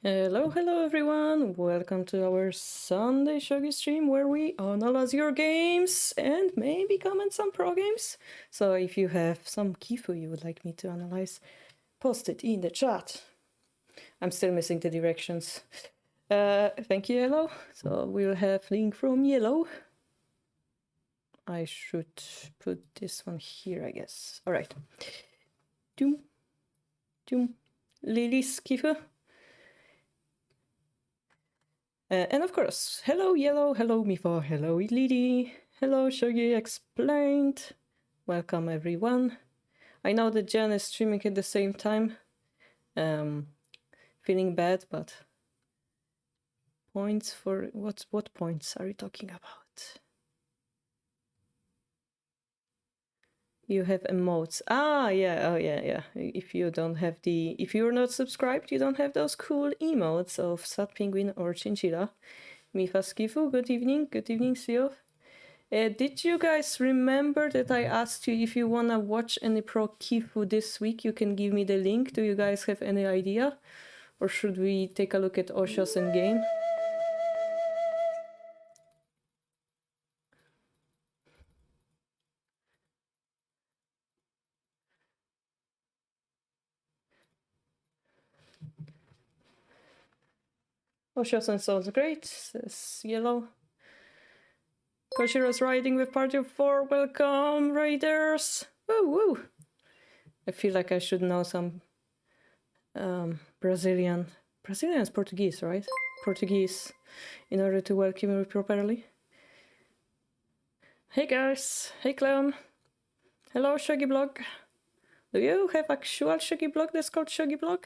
Hello everyone! Welcome to our Sunday Shogi stream where we analyze your games and maybe comment some pro games. So if you have some Kifu you would like me to analyze, post it in the chat. I'm still missing the directions. Thank you, Yellow. So we'll have link from Yellow. I should put this one here, I guess. Alright. Doom. Lily's Kifu. And of course, hello Yellow, hello Mifa, hello Lily, hello Shogi Explained. Welcome everyone. I know that Jan is streaming at the same time. Feeling bad, but points for what points are you talking about? You have emotes. Ah, yeah, oh yeah. If you don't have if you're not subscribed, you don't have those cool emotes of Sad Penguin or Chinchilla. Mifa Skifu, good evening, Sio. Did you guys remember that I asked you if you wanna watch any pro Kifu this week? You can give me the link. Do you guys have any idea? Or should we take a look at Osha's endgame? Osha's sounds great, says Yellow. Koshiro's riding with party of 4. Welcome, Raiders! Woo woo! I feel like I should know some Brazilian is Portuguese, right? Portuguese, in order to welcome me properly. Hey guys, hey clown. Hello Shogi Blog. Do you have actual Shogi Blog that's called Shogi Blog?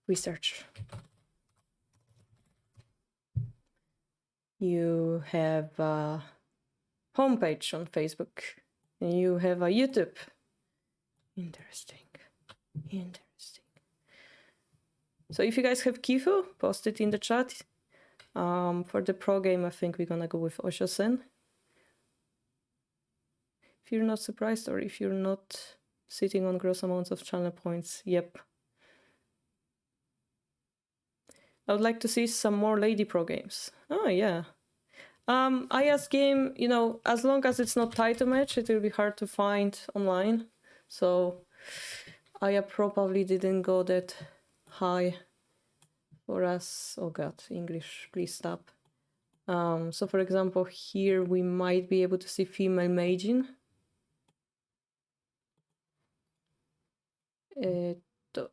Research. You have a homepage on Facebook. And you have a YouTube. Interesting. So if you guys have Kifu, post it in the chat. For the pro game, I think we're gonna go with Osha-sen. If you're not surprised, or if you're not sitting on gross amounts of channel points, yep. I would like to see some more lady pro games. Oh yeah. Aya's game, you know, as long as it's not title match, it will be hard to find online. So Aya probably didn't go that high for us. Oh god, English, please stop. So for example, here we might be able to see female Meijin.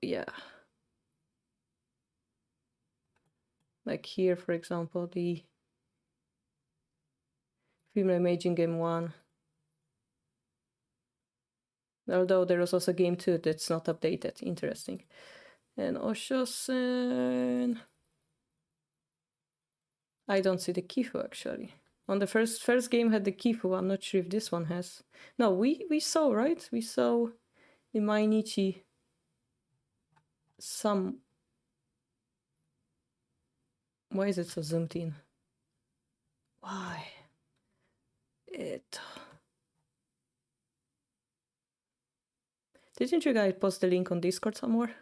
Yeah. Like here, for example, the female Meijin game 1. Although there was also game 2 that's not updated. Interesting. And Oshosen. I don't see the Kifu actually. On the first game had the Kifu. I'm not sure if this one has. No, we saw, right? We saw in Mainichi some. Why is it so zoomed in? Why? Didn't you guys post the link on Discord somewhere?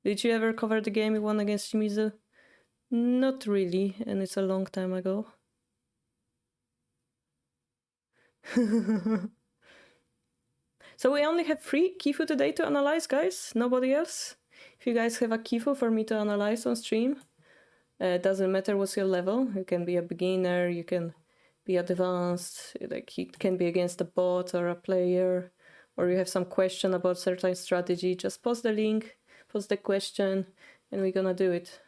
Did you ever cover the game you won against Shimizu? Not really, and it's a long time ago. So we only have 3 Kifu today to analyze, guys. Nobody else. If you guys have a Kifu for me to analyze on stream, doesn't matter what's your level. You can be a beginner, you can be advanced, like it can be against a bot or a player, or you have some question about certain strategy. Just post the link, post the question, and we're gonna do it.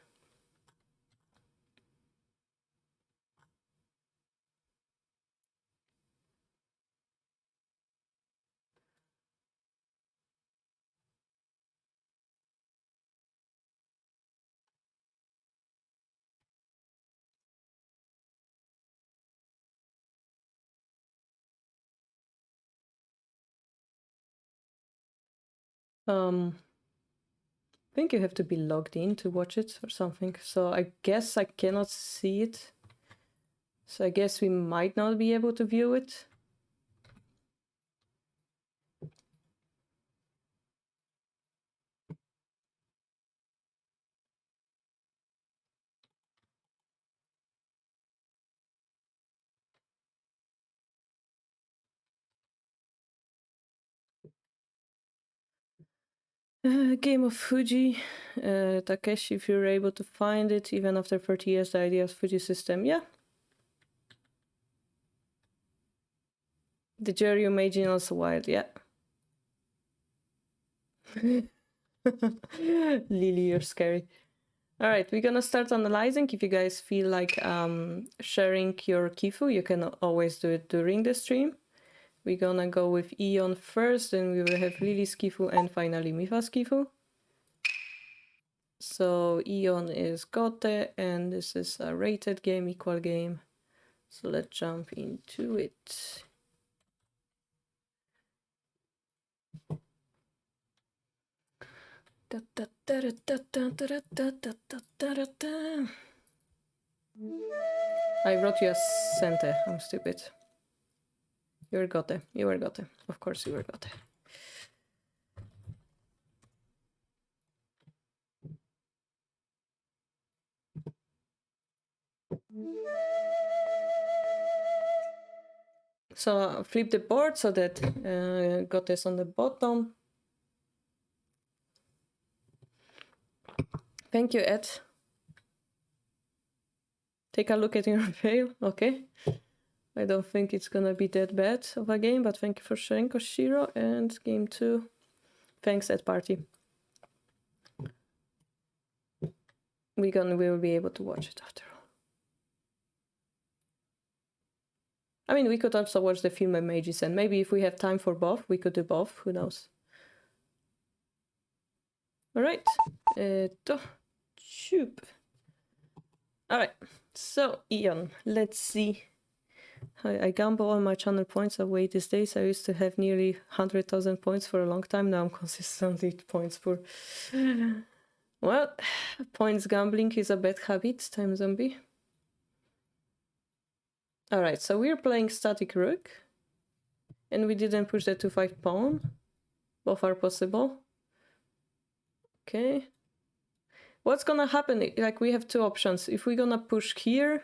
I think you have to be logged in to watch it or something. So I guess I cannot see it. So I guess we might not be able to view it. Game of Fuji. Takeshi, if you're able to find it, even after 30 years, the idea of Fuji system. Yeah. The Jerry Meijin also wild, yeah. Lily, you're scary. All right, we're gonna start analyzing. If you guys feel like sharing your Kifu, you can always do it during the stream. We're gonna go with Eon first, then we will have Lily's Kifu and finally Mifa's Kifu. So Eon is Gote, and this is a rated game, equal game. So let's jump into it. I wrote you as Sente. I'm stupid. You're Gote. You were Gote. Of course you were Gote. So flip the board so that Gote is on the bottom. Thank you, Ed. Take a look at your fail. Okay. I don't think it's gonna be that bad of a game, but thank you for sharing, Koshiro. And game 2. Thanks, Ed Party. We will be able to watch it after all. I mean, we could also watch the film and Mages, and maybe if we have time for both, we could do both. Who knows? All right. All right. So Eon, let's see. I gamble all my channel points away these days. I used to have nearly 100,000 points for a long time. Now I'm consistently points poor. Well, points gambling is a bad habit, Time Zombie. Alright, so we're playing static rook. And we didn't push the 2-5 pawn. Both are possible. Okay. What's gonna happen? Like, we have two options. If we're gonna push here,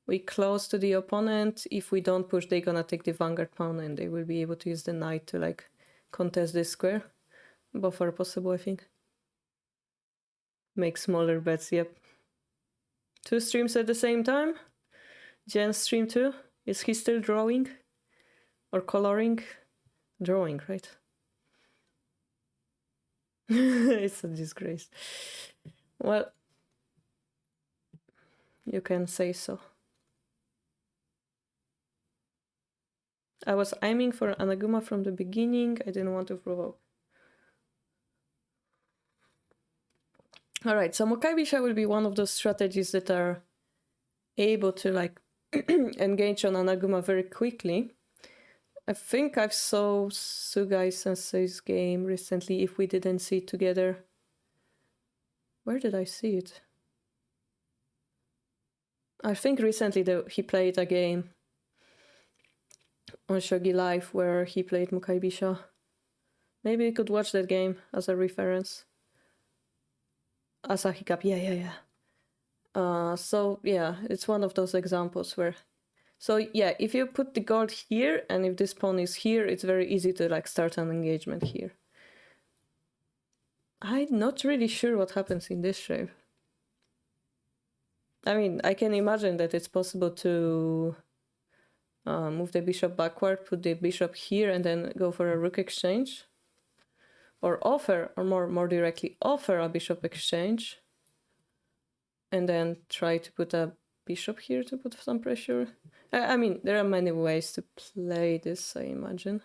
we close to the opponent. If we don't push, they're gonna take the vanguard pawn and they will be able to use the knight to like contest this square. Both are possible, I think. Make smaller bets, yep. 2 streams at the same time. Jen stream too. Is he still drawing? Or coloring? Drawing, right? It's a disgrace. Well, you can say so. I was aiming for Anaguma from the beginning. I didn't want to provoke. Alright, so Mokai Bisha will be one of those strategies that are able to like engage on Anaguma very quickly. I think I saw Sugai Sensei's game recently, if we didn't see it together. Where did I see it? I think recently he played a game on Shogi Live where he played Mokai Bisha. Maybe you could watch that game as a reference. As a hiccup, yeah. So yeah, it's one of those examples where... So yeah, if you put the gold here, and if this pawn is here, it's very easy to like start an engagement here. I'm not really sure what happens in this shape. I mean, I can imagine that it's possible to move the bishop backward, put the bishop here, and then go for a rook exchange. Or offer, or more directly, offer a bishop exchange. And then try to put a bishop here to put some pressure. I mean, there are many ways to play this, I imagine.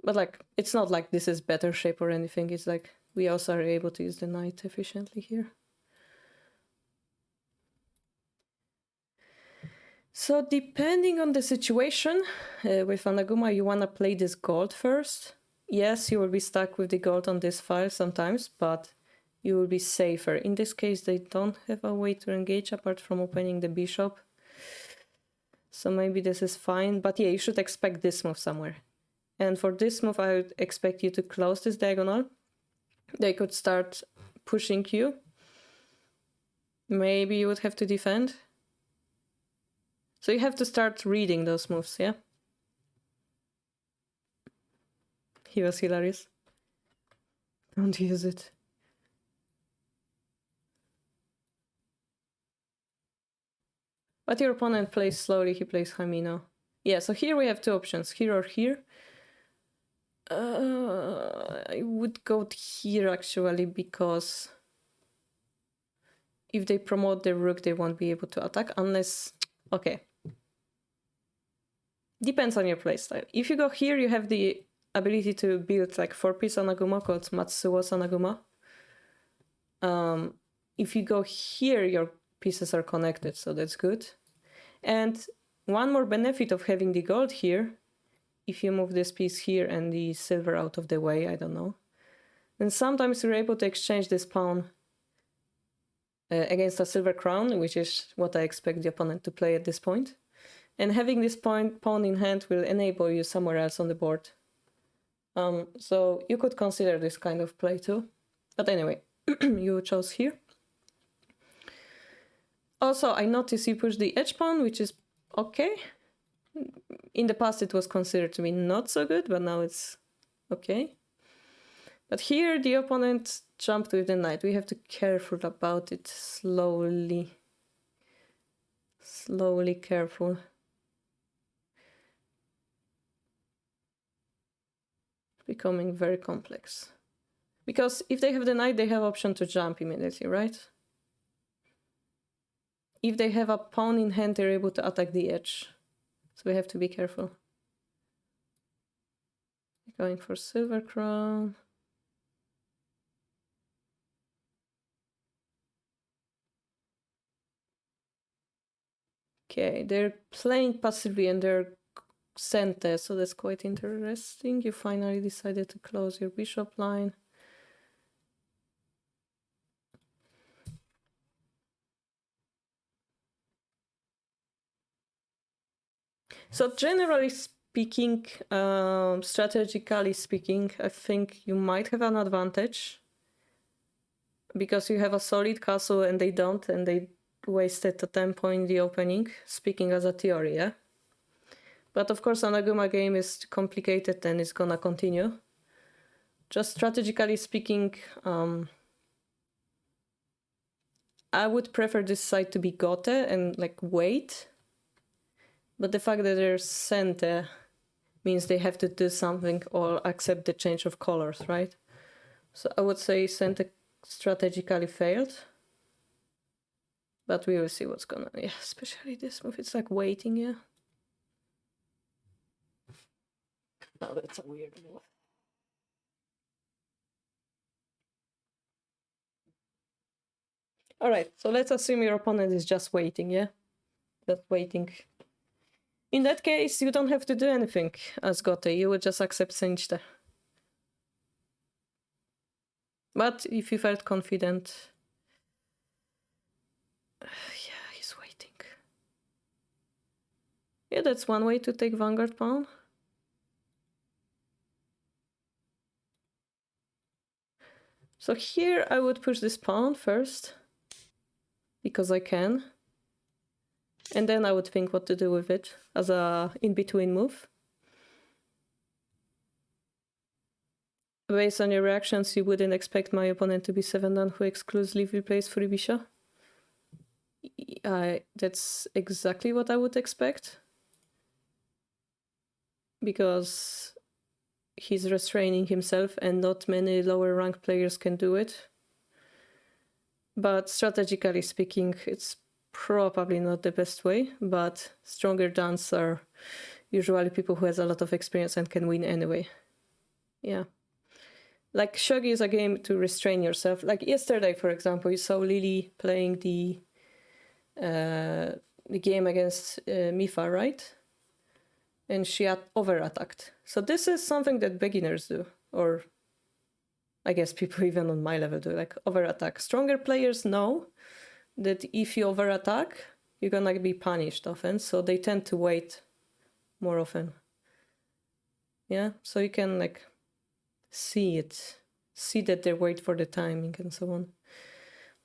But like, it's not like this is better shape or anything. It's like, we also are able to use the knight efficiently here. So depending on the situation, with Anaguma, you want to play this gold first. Yes, you will be stuck with the gold on this file sometimes, but you will be safer. In this case, they don't have a way to engage apart from opening the bishop. So maybe this is fine, but yeah, you should expect this move somewhere. And for this move, I would expect you to close this diagonal. They could start pushing you. Maybe you would have to defend. So you have to start reading those moves, yeah? He was hilarious. Don't use it. But your opponent plays slowly, he plays Hamino. Yeah, so here we have two options, here or here. I would go here actually, because if they promote their rook, they won't be able to attack unless... Okay. Depends on your playstyle. If you go here, you have the ability to build like 4-piece Anaguma called Matsuo's Anaguma. If you go here, your pieces are connected, so that's good. And one more benefit of having the gold here, if you move this piece here and the silver out of the way, I don't know, then sometimes you're able to exchange this pawn against a silver crown, which is what I expect the opponent to play at this point. And having this pawn in hand will enable you somewhere else on the board. So you could consider this kind of play too. But anyway, you chose here. Also, I noticed you pushed the edge pawn, which is okay. In the past, it was considered to be not so good, but now it's okay. But here, the opponent jumped with the knight. We have to be careful about it. Slowly, careful. Becoming very complex. Because if they have the knight, they have option to jump immediately, right? If they have a pawn in hand, they're able to attack the edge. So we have to be careful. Going for silver crown. Okay, they're playing passively and they're center, so that's quite interesting. You finally decided to close your bishop line. So generally speaking, strategically speaking, I think you might have an advantage because you have a solid castle and they don't, and they wasted a tempo in the opening, speaking as a theory, yeah? But of course, Anaguma game is complicated and it's gonna continue. Just strategically speaking, I would prefer this side to be gote and like wait. But the fact that they're center means they have to do something or accept the change of colors, right? So I would say center strategically failed. But we will see what's gonna... Yeah, especially this move, it's like waiting, yeah. Oh, that's a weird move. Alright, so let's assume your opponent is just waiting, yeah? Just waiting. In that case, you don't have to do anything as gote, you would just accept Senjte. But if you felt confident... yeah, he's waiting. Yeah, that's one way to take Vanguard pawn. So here I would push this pawn first, because I can. And then I would think what to do with it as a in-between move. Based on your reactions, you wouldn't expect my opponent to be 7-down who exclusively plays free bishop. That's exactly what I would expect. Because he's restraining himself and not many lower rank players can do it. But strategically speaking, it's probably not the best way, but stronger downs are usually people who has a lot of experience and can win anyway. Yeah. Like, Shogi is a game to restrain yourself. Like yesterday, for example, you saw Lily playing the game against Mifa, right? And she over-attacked. So this is something that beginners do, or I guess people even on my level do, like over-attack. Stronger players know that if you over-attack, you're gonna be punished often, so they tend to wait more often. Yeah, so you can like see that they wait for the timing and so on.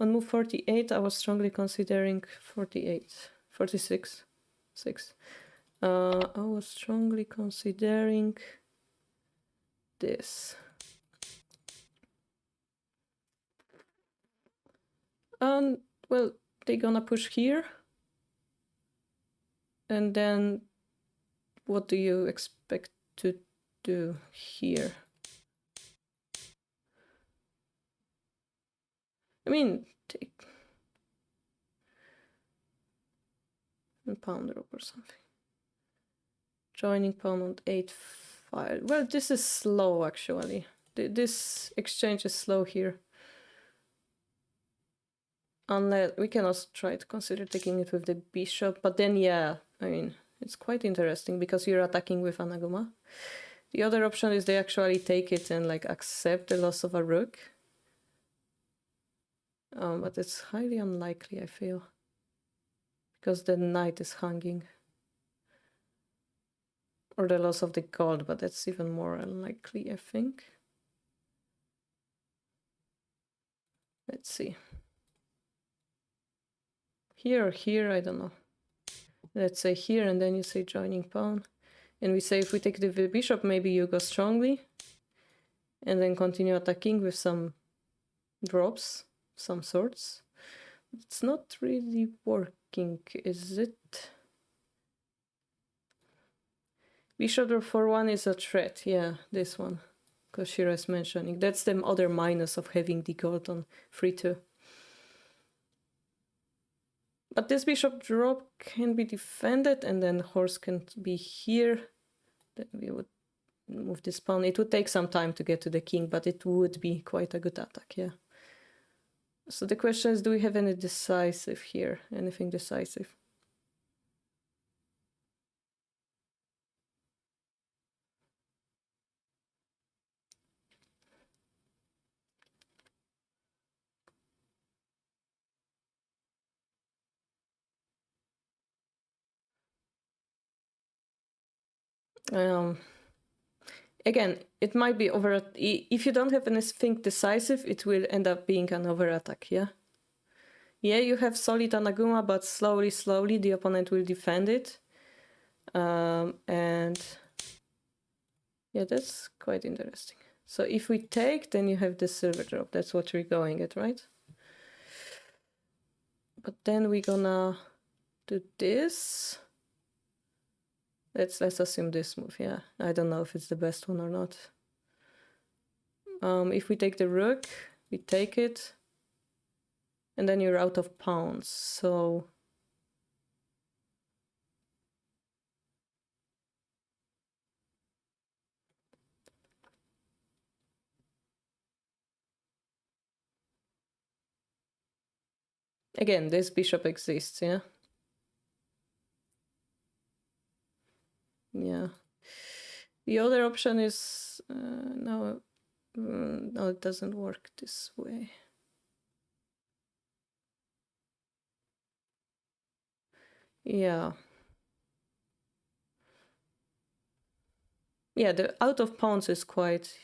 On move 48, I was strongly considering 46, 6. I was strongly considering this. Well, they're gonna push here. And then what do you expect to do here? I mean, take a pawn drop or something. Joining pawn on 8-5. Well, this is slow actually. This exchange is slow here. Unless we can also try to consider taking it with the bishop, but then yeah, I mean, it's quite interesting because you're attacking with Anaguma. The other option is they actually take it and like accept the loss of a rook. But it's highly unlikely, I feel. Because the knight is hanging. Or the loss of the gold, but that's even more unlikely, I think. Let's see. Here or here, I don't know. Let's say here, and then you say joining pawn. And we say if we take the bishop, maybe you go strongly. And then continue attacking with some drops, some sorts. It's not really working, is it? Bishop for1 is a threat, yeah, this one. Koshira is mentioning. That's the other minus of having the gold on 3-2. But this bishop drop can be defended, and then horse can be here. Then we would move this pawn. It would take some time to get to the king, but it would be quite a good attack, yeah. So the question is, do we have any decisive here? Anything decisive? Again, it might be over. If you don't have anything decisive, it will end up being an over attack, yeah? Yeah, you have solid Anaguma, but slowly the opponent will defend it. And yeah, that's quite interesting. So if we take, then you have the silver drop. That's what we're going at, right? But then we're gonna do this. Let's assume this move, yeah. I don't know if it's the best one or not. If we take the rook, we take it. And then you're out of pawns, so... Again, this bishop exists, yeah? Yeah. The other option is... no, no, it doesn't work this way. Yeah. Yeah, the out of pawns is quite...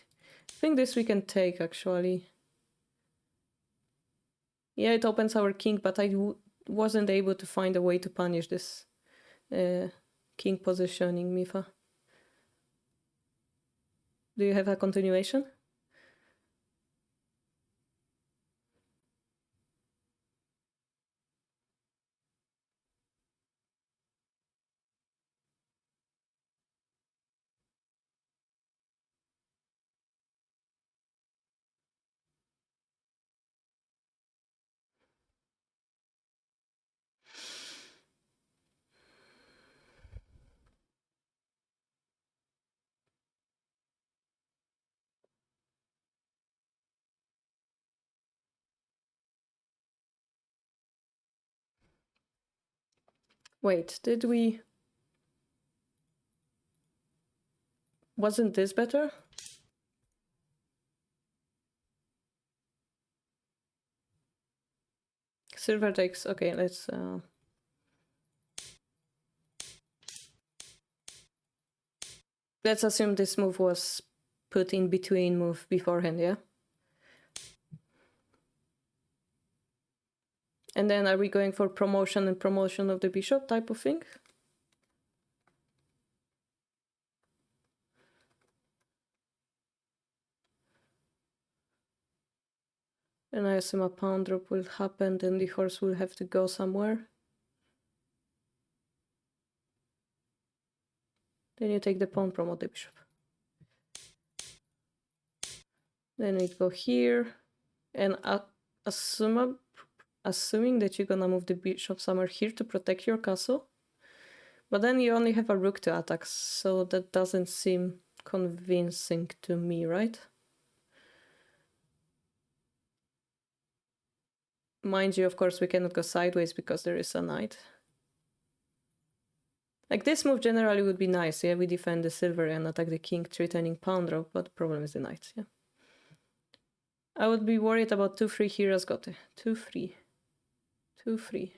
I think this we can take, actually. Yeah, it opens our king, but I wasn't able to find a way to punish this king positioning, Mifa. Do you have a continuation? Wait, did we... Wasn't this better? Silver takes... Okay, let's... Let's assume this move was put in between move beforehand, yeah? And then are we going for promotion and promotion of the bishop type of thing? And I assume a pawn drop will happen, then the horse will have to go somewhere. Then you take the pawn, promote the bishop. Then we go here, and assuming that you're gonna move the bishop somewhere here to protect your castle. But then you only have a rook to attack, so that doesn't seem convincing to me, right? Mind you, of course, we cannot go sideways because there is a knight. Like, this move generally would be nice, yeah? We defend the silver and attack the king, threatening pawn drop, but the problem is the knight, yeah? I would be worried about 2-3 here as Gote. 2-3. 2-3.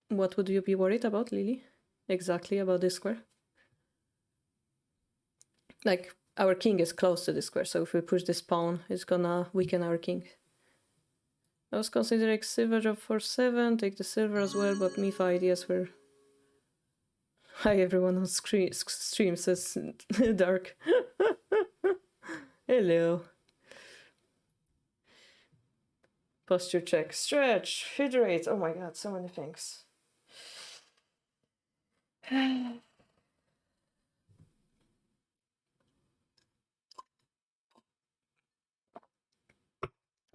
What would you be worried about, Lily? Exactly about this square? Like, our king is close to the square, so if we push this pawn, it's gonna weaken our king. I was considering silver drop for 7, take the silver as well, but me for ideas were... Hi everyone on stream, says Dark. Hello. Posture check, stretch, hydrate, oh my god, so many things.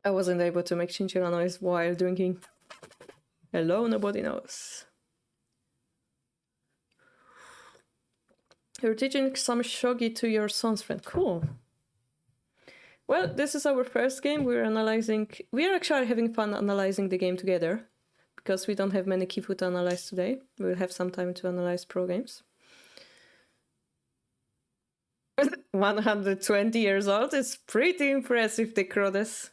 I wasn't able to make chinchilla noise while drinking. Hello, nobody knows. You're teaching some shogi to your son's friend. Cool. Well, this is our first game. We're actually having fun analyzing the game together because we don't have many Kifu to analyze today. We'll have some time to analyze pro games. 120 years old is pretty impressive, the Crodes.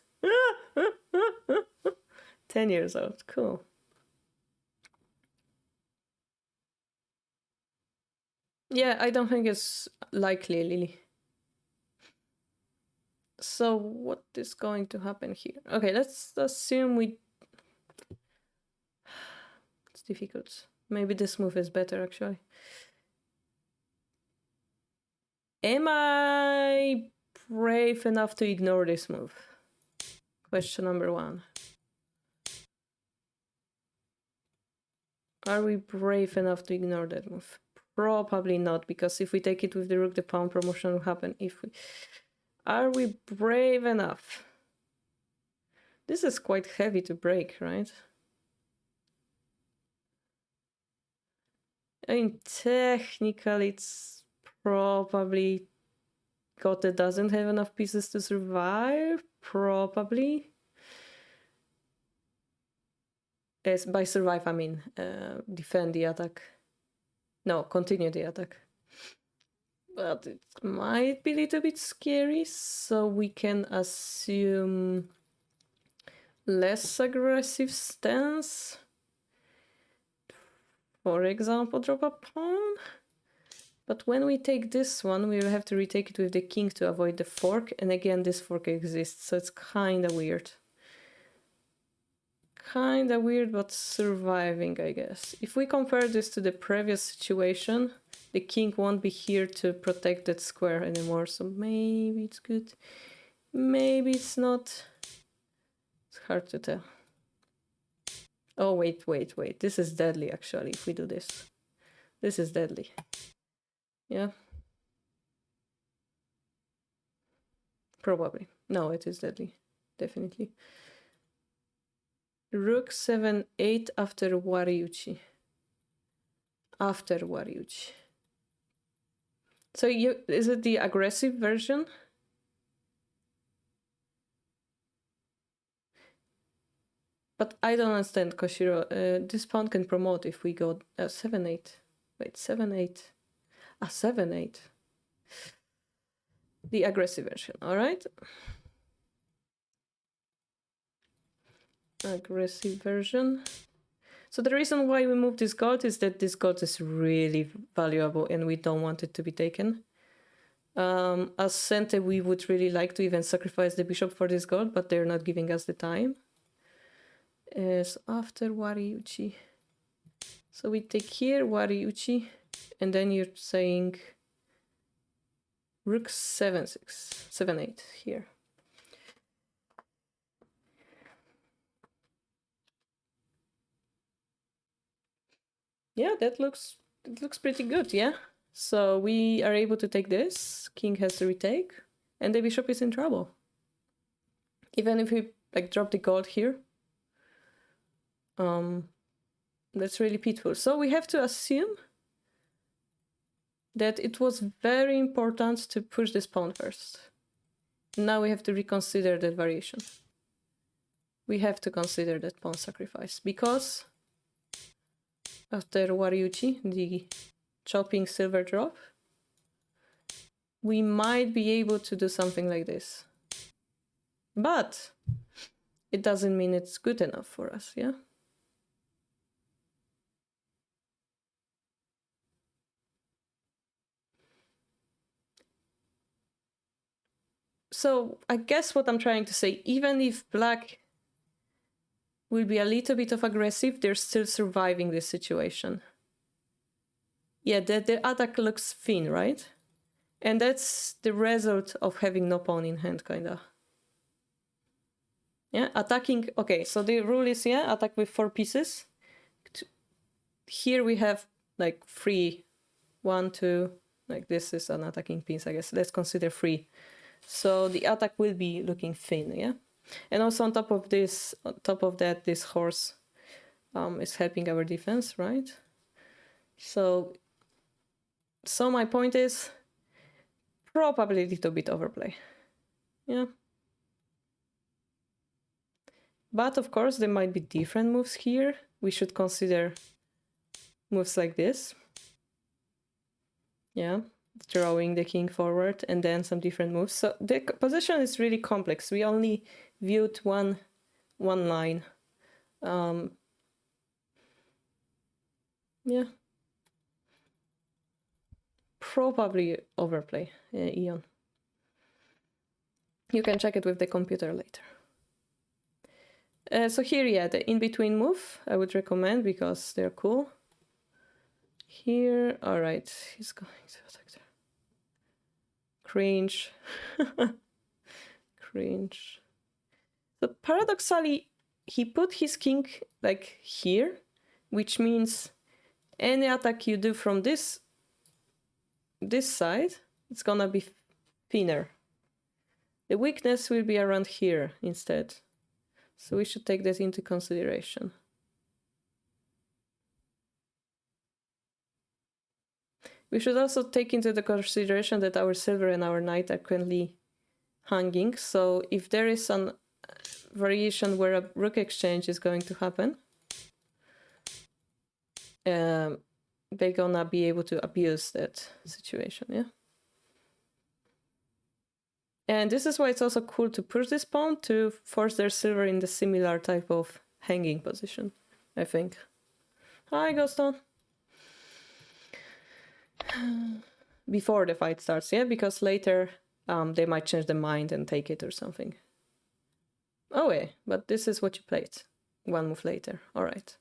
10 years old, cool. Yeah, I don't think it's likely, Lily. So what is going to happen here? Okay, let's assume it's difficult. Maybe this move is better, actually. Am I brave enough to ignore this move? Question number 1. Are we brave enough to ignore that move? Probably not, because if we take it with the rook, the pawn promotion will happen. Are we brave enough? This is quite heavy to break, right? I mean, technically, it's probably Gote doesn't have enough pieces to survive. Probably. By survive, I mean defend the attack. No, continue the attack. But it might be a little bit scary, so we can assume less aggressive stance. For example, drop a pawn. But when we take this one, we will have to retake it with the king to avoid the fork. And again, this fork exists, so it's kind of weird. Kind of weird, but surviving, I guess. If we compare this to the previous situation, the king won't be here to protect that square anymore, so maybe it's good. Maybe it's not. It's hard to tell. Oh, wait. This is deadly, actually, if we do this. This is deadly. Yeah. Probably. No, it is deadly. Definitely. Rook 7-8 after Wariuchi. After Wariuchi. So is it the aggressive version? But I don't understand, Koshiro. This pawn can promote if we go 7-8. Wait, 7-8. 7-8. The aggressive version, alright? Aggressive version. So the reason why we move this gold is that this gold is really valuable and we don't want it to be taken. As Sente, we would really like to even sacrifice the bishop for this gold, but they're not giving us the time. So after Wariuchi. So we take here Wariuchi, and then you're saying rook 7-6, 7-8 here. Yeah, it looks pretty good, yeah? So we are able to take this, king has to retake, and the bishop is in trouble. Even if we like drop the gold here, that's really pitiful. So we have to assume that it was very important to push this pawn first. Now we have to reconsider that variation. We have to consider that pawn sacrifice because after Wariuchi, the chopping silver drop, we might be able to do something like this. But it doesn't mean it's good enough for us, yeah? So I guess what I'm trying to say, even if black will be a little bit of aggressive, they're still surviving this situation. Yeah, the attack looks thin, right? And that's the result of having no pawn in hand, kinda. Yeah, attacking, okay, so the rule is, yeah, attack with 4 pieces. Here we have like 3, 1, 2, like this is an attacking piece, I guess. Let's consider 3. So the attack will be looking thin, yeah? And also on top of this, on top of that, this horse is helping our defense, right? So my point is probably a little bit overplay, yeah? But of course, there might be different moves here. We should consider moves like this. Yeah, drawing the king forward and then some different moves. So the position is really complex. We only viewed one line. Yeah. Probably overplay, Ian. You can check it with the computer later. So here, yeah, the in-between move I would recommend because they're cool. Here, all right, he's going to attack there. Cringe. Cringe. So paradoxically, he put his king like here, which means any attack you do from this side, it's gonna be thinner. The weakness will be around here instead. So we should take that into consideration. We should also take into the consideration that our silver and our knight are currently hanging. So if there is an variation where a rook exchange is going to happen, they're gonna be able to abuse that situation, yeah? And this is why it's also cool to push this pawn to force their silver in the similar type of hanging position, I think. Hi, Ghoston. Before the fight starts, yeah? Because later they might change their mind and take it or something. Oh, yeah, but this is what you played. One move later, all right.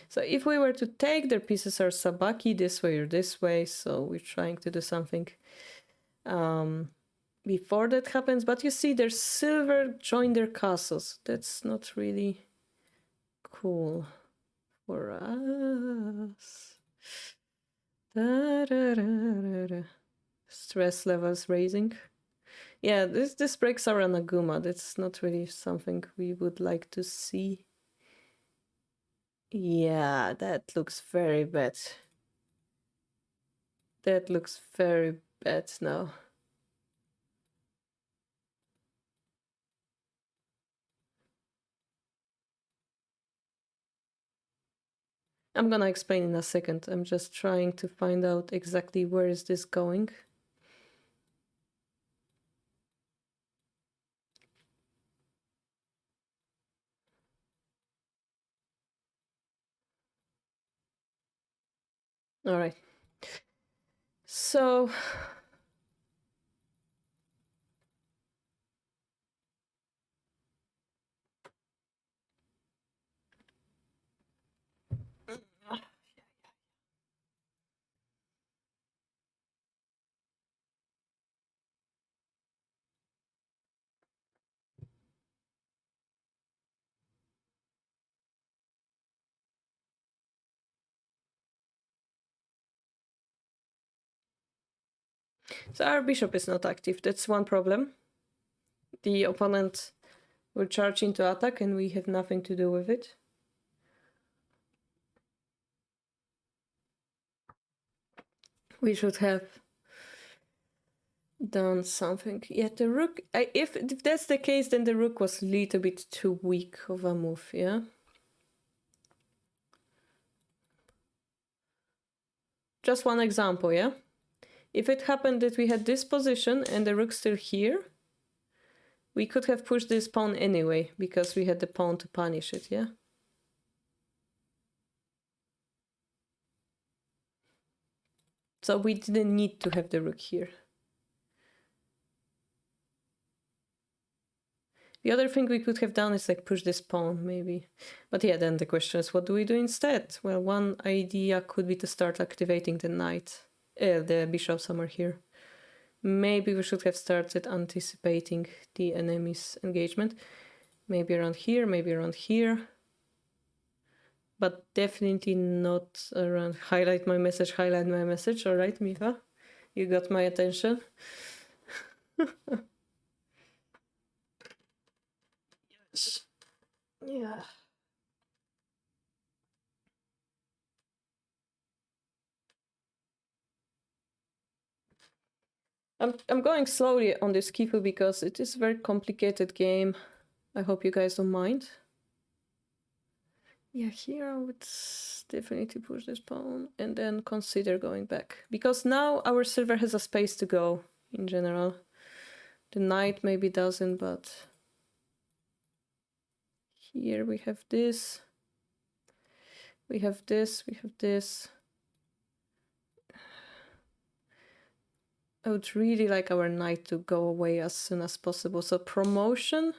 So if we were to take their pieces are sabaki this way or this way, so we're trying to do something before that happens. But you see, their silver join their castles. That's not really cool for us. Stress levels raising. Yeah, this breaks our Anaguma. That's not really something we would like to see. Yeah, that looks very bad. That looks very bad now. I'm gonna explain in a second. I'm just trying to find out exactly where is this going. All right. So So our bishop is not active. That's one problem. The opponent will charge into attack and we have nothing to do with it. We should have done something. Yeah, the rook... if that's the case, then the rook was a little bit too weak of a move, yeah? Just one example, yeah? If it happened that we had this position and the rook's still here, we could have pushed this pawn anyway, because we had the pawn to punish it, yeah? So we didn't need to have the rook here. The other thing we could have done is like push this pawn, maybe. But yeah, then the question is, what do we do instead? Well, one idea could be to start activating the knight, the bishop somewhere here. Maybe we should have started anticipating the enemy's engagement. Maybe around here, maybe around here. But definitely not around highlight my message. All right, Mifa? You got my attention. Yes. Yeah. I'm going slowly on this Kifu because it is a very complicated game. I hope you guys don't mind. Yeah, here I would definitely push this pawn and then consider going back. Because now our silver has a space to go in general. The knight maybe doesn't, but here we have this. We have this, we have this. I would really like our knight to go away as soon as possible. So promotion,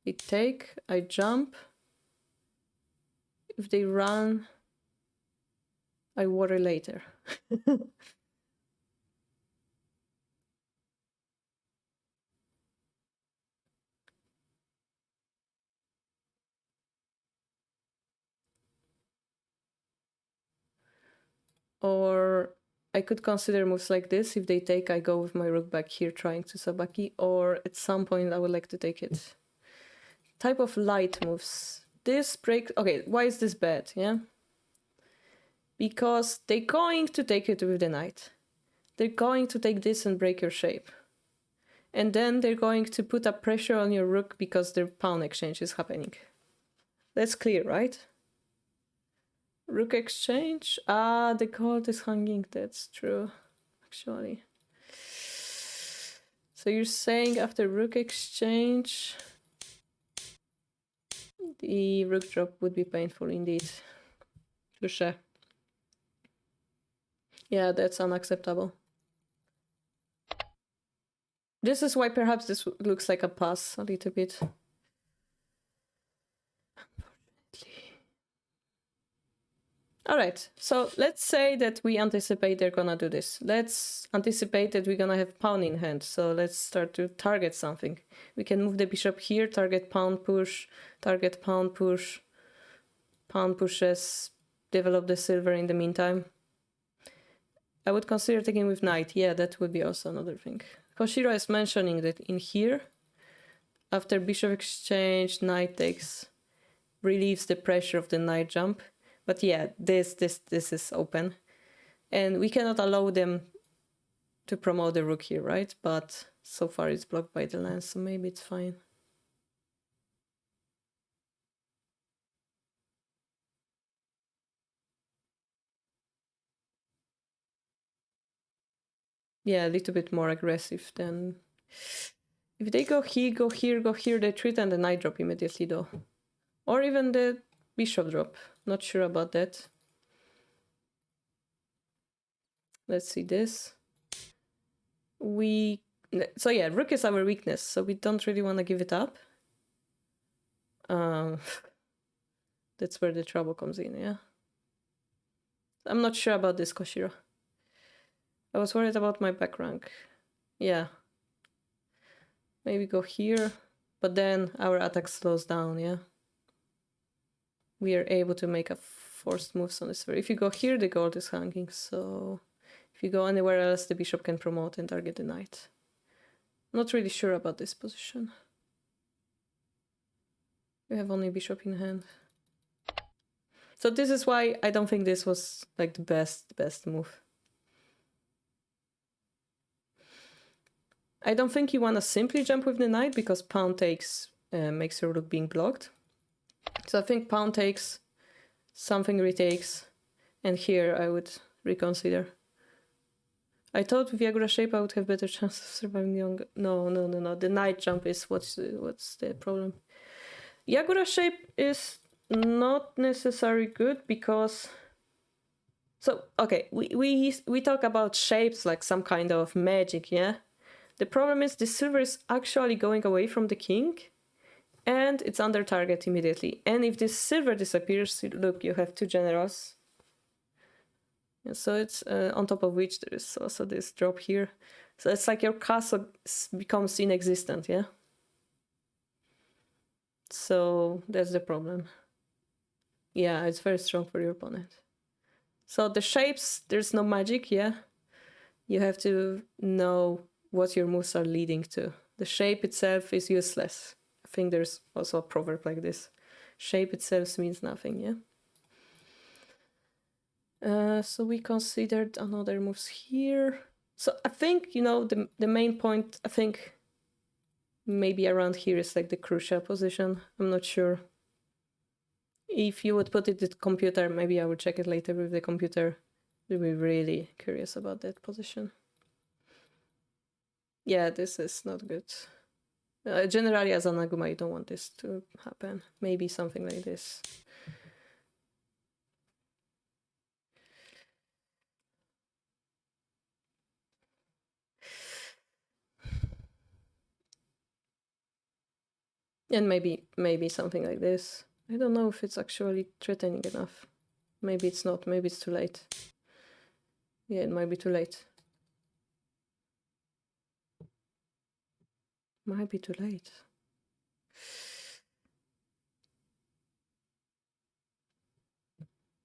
we take, I jump. If they run, I worry later. Or I could consider moves like this. If they take, I go with my rook back here trying to sabaki. Or at some point I would like to take it. Type of light moves. This break... Okay, why is this bad? Yeah, because they're going to take it with the knight. They're going to take this and break your shape. And then they're going to put up pressure on your rook because their pawn exchange is happening. That's clear, right? Rook exchange? Ah, the gold is hanging. That's true, actually. So you're saying after rook exchange, the rook drop would be painful indeed. Touché. Yeah, that's unacceptable. This is why perhaps this looks like a pass a little bit. All right, so let's say that we anticipate they're gonna do this. Let's anticipate that we're gonna have pawn in hand. So let's start to target something. We can move the bishop here, target pawn push, target pawn push, pawn pushes, develop the silver in the meantime. I would consider taking with knight. Yeah, that would be also another thing. Koshiro is mentioning that in here, after bishop exchange, knight takes, relieves the pressure of the knight jump. But yeah, this is open. And we cannot allow them to promote the rook here, right? But so far it's blocked by the lance, so maybe it's fine. Yeah, a little bit more aggressive than... If they go here, go here, go here, they threaten the knight drop immediately though. Or even the bishop drop. Not sure about that. Let's see this. So yeah, rook is our weakness, so we don't really want to give it up. That's where the trouble comes in, yeah. I'm not sure about this, Koshiro. I was worried about my back rank. Yeah. Maybe go here, but then our attack slows down, yeah. We are able to make a forced moves on this. If you go here, the gold is hanging, so... If you go anywhere else, the bishop can promote and target the knight. Not really sure about this position. We have only bishop in hand. So this is why I don't think this was like the best move. I don't think you want to simply jump with the knight because pawn takes makes your rook being blocked. So I think pawn takes, something retakes, and here I would reconsider. I thought with Yagura shape I would have better chance of surviving young. No. The knight jump is what's the problem. Yagura shape is not necessarily good because. So okay, we talk about shapes like some kind of magic, yeah. The problem is the silver is actually going away from the king, and it's under target immediately. And if this silver disappears, look, you have two generals. So it's on top of which there is also this drop here. So it's like your castle becomes inexistent, yeah? So that's the problem. Yeah, it's very strong for your opponent. So the shapes, there's no magic, yeah? You have to know what your moves are leading to. The shape itself is useless. I think there's also a proverb like this. Shape itself means nothing, yeah? So we considered another moves here. So I think, you know, the main point, I think maybe around here is like the crucial position. I'm not sure. If you would put it in the computer, maybe I will check it later with the computer. We'll be really curious about that position. Yeah, this is not good. Generally, as an Aguma, you don't want this to happen. Maybe something like this. And maybe something like this. I don't know if it's actually threatening enough. Maybe it's not. Maybe it's too late. Yeah, it might be too late. Might be too late.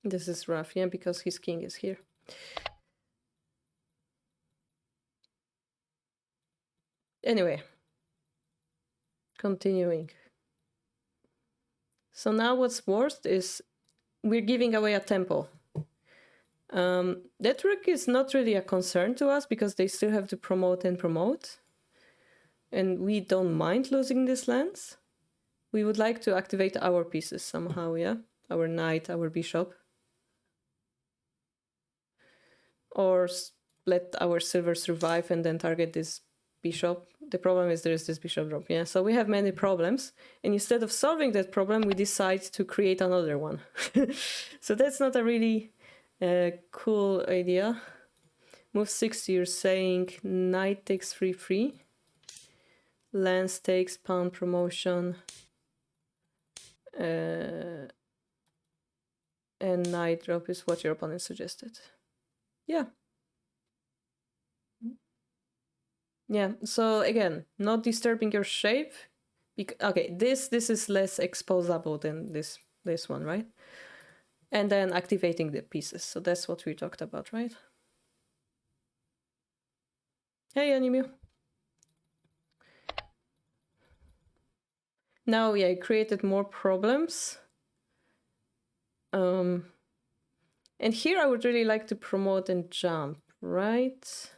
This is rough, yeah, because his king is here. Anyway, continuing. So now what's worst is we're giving away a tempo. That rook is not really a concern to us because they still have to promote and promote. And we don't mind losing these lands. We would like to activate our pieces somehow, yeah? Our knight, our bishop. Or let our silver survive and then target this bishop. The problem is there is this bishop drop, yeah? So we have many problems. And instead of solving that problem, we decide to create another one. So that's not a really cool idea. Move 60, you're saying knight takes 3-3. Lance takes pawn promotion. And knight drop is what your opponent suggested. Yeah. Yeah, so again, not disturbing your shape. Okay, this is less exposable than this one, right? And then activating the pieces. So that's what we talked about, right? Hey, Animu. Now, yeah, I created more problems. And here I would really like to promote and jump, right?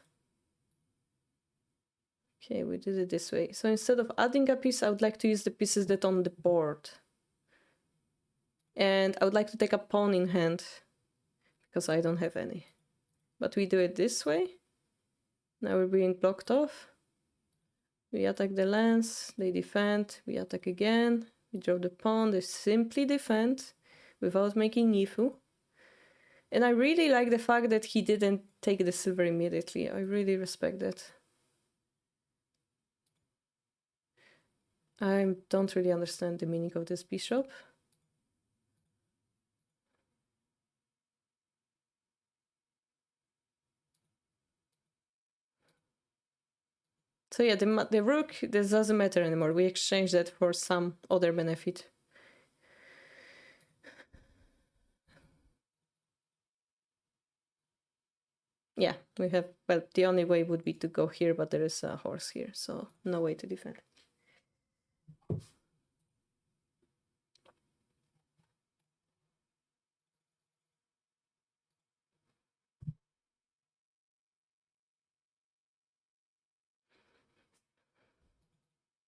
Okay, we did it this way. So instead of adding a piece, I would like to use the pieces that on the board. And I would like to take a pawn in hand because I don't have any. But we do it this way. Now we're being blocked off. We attack the lance, they defend, we attack again, we drop the pawn, they simply defend without making Nifu. And I really like the fact that he didn't take the silver immediately. I really respect that. I don't really understand the meaning of this bishop. So yeah, the rook, this doesn't matter anymore. We exchange that for some other benefit. Yeah, we have, well, the only way would be to go here, but there is a horse here, so no way to defend.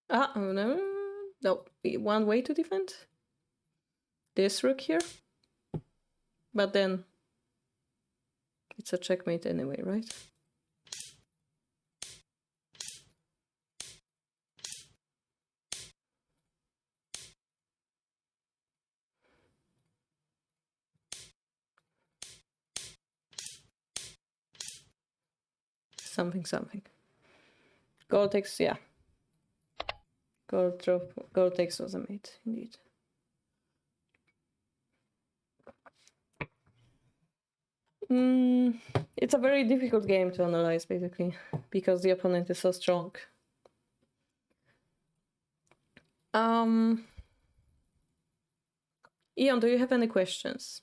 Oh, no, one way to defend. This rook here. But then it's a checkmate anyway, right? Something. Gold takes, yeah. Gold takes was a mate, indeed. It's a very difficult game to analyze, basically, because the opponent is so strong. Ian, do you have any questions?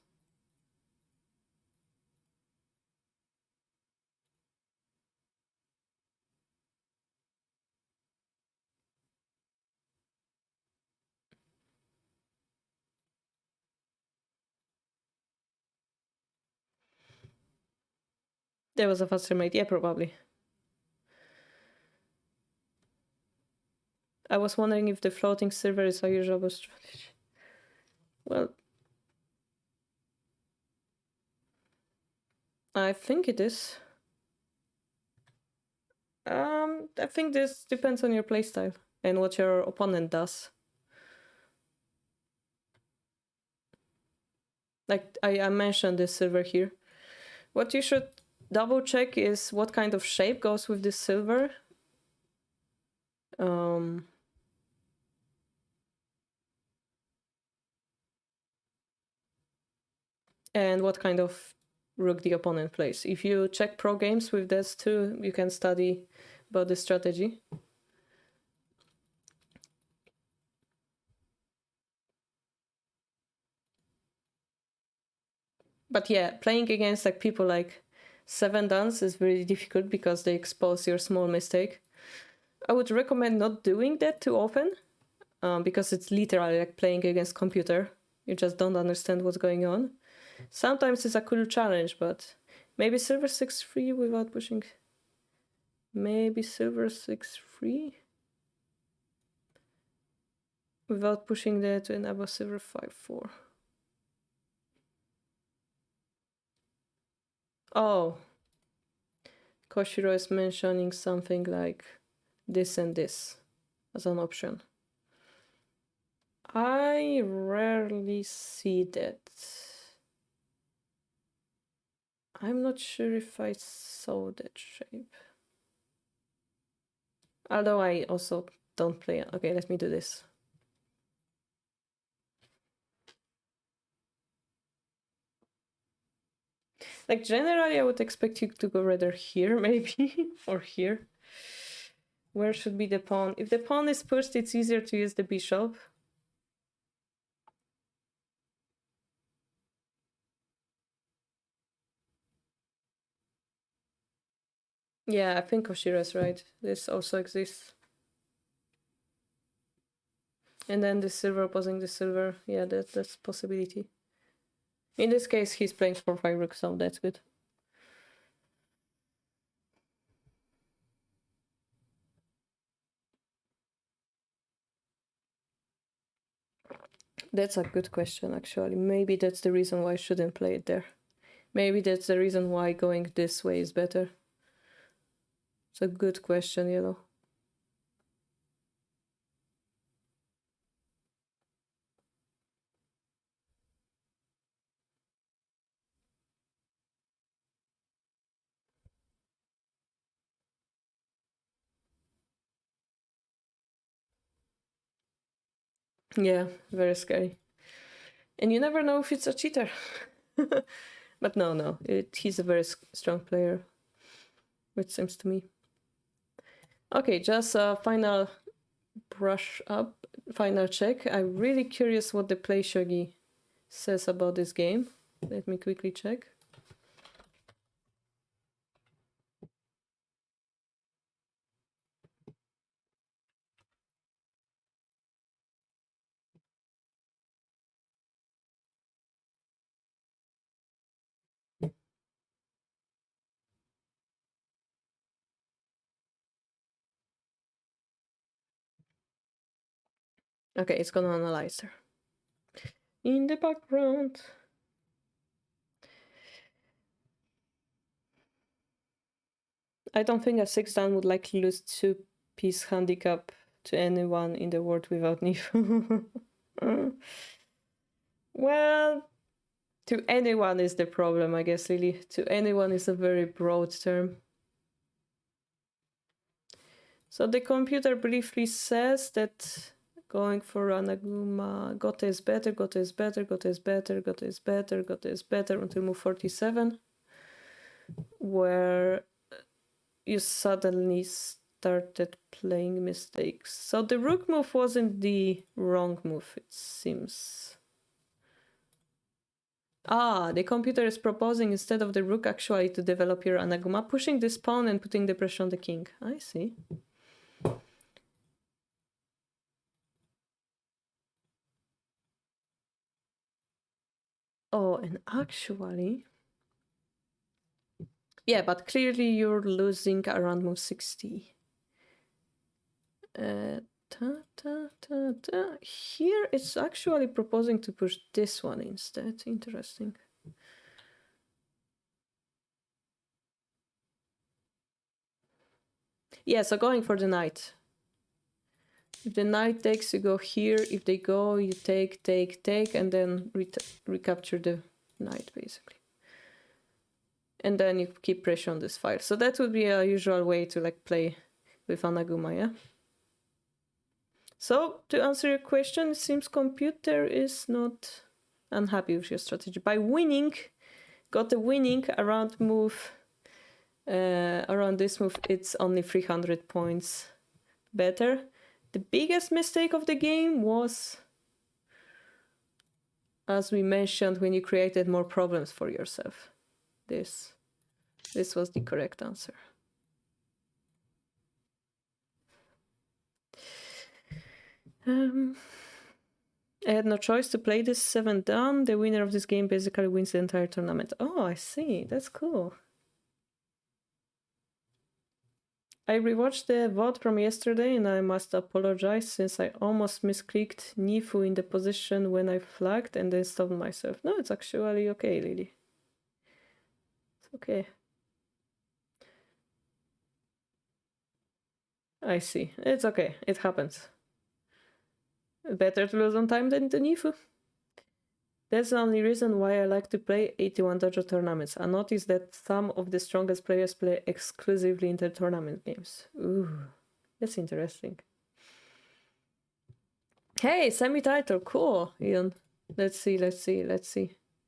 There was a faster mate, yeah, probably. I was wondering if the floating silver is a usable strategy. Well, I think it is. I think this depends on your playstyle and what your opponent does. Like I mentioned this silver here. What you should double check is what kind of shape goes with this silver. And what kind of rook the opponent plays. If you check pro games with this too, you can study about the strategy. But yeah, playing against like people like Seven Duns is very difficult because they expose your small mistake. I would recommend not doing that too often, because it's literally like playing against computer. You just don't understand what's going on. Sometimes it's a cool challenge, but maybe silver 6-3 without pushing. Maybe silver 6-3 without pushing that to enable silver 5-4. Oh, Koshiro is mentioning something like this and this as an option. I rarely see that. I'm not sure if I saw that shape. Although I also don't play. Okay, let me do this. Like generally I would expect you to go rather here maybe or here. Where should be the pawn? If the pawn is pushed, it's easier to use the bishop. Yeah, I think Koshira's right. This also exists. And then the silver opposing the silver. Yeah, that's a possibility. In this case, he's playing 4-5 rook, so that's good. That's a good question, actually. Maybe that's the reason why I shouldn't play it there. Maybe that's the reason why going this way is better. It's a good question, Yellow. Yeah, very scary. And you never know if it's a cheater. But no, he's a very strong player, which seems to me. Okay, just a final brush up, final check. I'm really curious what the Play Shogi says about this game. Let me quickly check. Okay, it's gonna analyze her. In the background. I don't think a 6 down would likely lose 2-piece handicap to anyone in the world without Nifu. Well, to anyone is the problem, I guess, Lily. To anyone is a very broad term. So the computer briefly says that going for Anaguma, Gote is better, Gote is better, Gote is better, Gote is better, Gote is better until move 47, where you suddenly started playing mistakes. So the rook move wasn't the wrong move, it seems. The computer is proposing instead of the rook actually to develop your Anaguma, pushing this pawn and putting the pressure on the king. I see. Oh, and actually... Yeah, but clearly you're losing around move 60. Here it's actually proposing to push this one instead. Interesting. Yeah, so going for the knight. If the knight takes, you go here. If they go, you take, and then recapture the knight, basically. And then you keep pressure on this file. So that would be a usual way to like play with Anaguma, yeah? So, to answer your question, it seems computer is not unhappy with your strategy. By winning, got the winning around move, around this move, it's only 300 points better. The biggest mistake of the game was, as we mentioned, when you created more problems for yourself. This was the correct answer. I had no choice to play this 7 down. The winner of this game basically wins the entire tournament. Oh, I see. That's cool. I rewatched the VOD from yesterday and I must apologize since I almost misclicked Nifu in the position when I flagged and then stopped myself. No, it's actually okay, Lily. It's okay. I see. It's okay. It happens. Better to lose on time than the Nifu. That's the only reason why I like to play 81 dojo tournaments. I noticed that some of the strongest players play exclusively in the tournament games. Ooh, that's interesting. Hey, semi-title, cool, Ian. Let's see.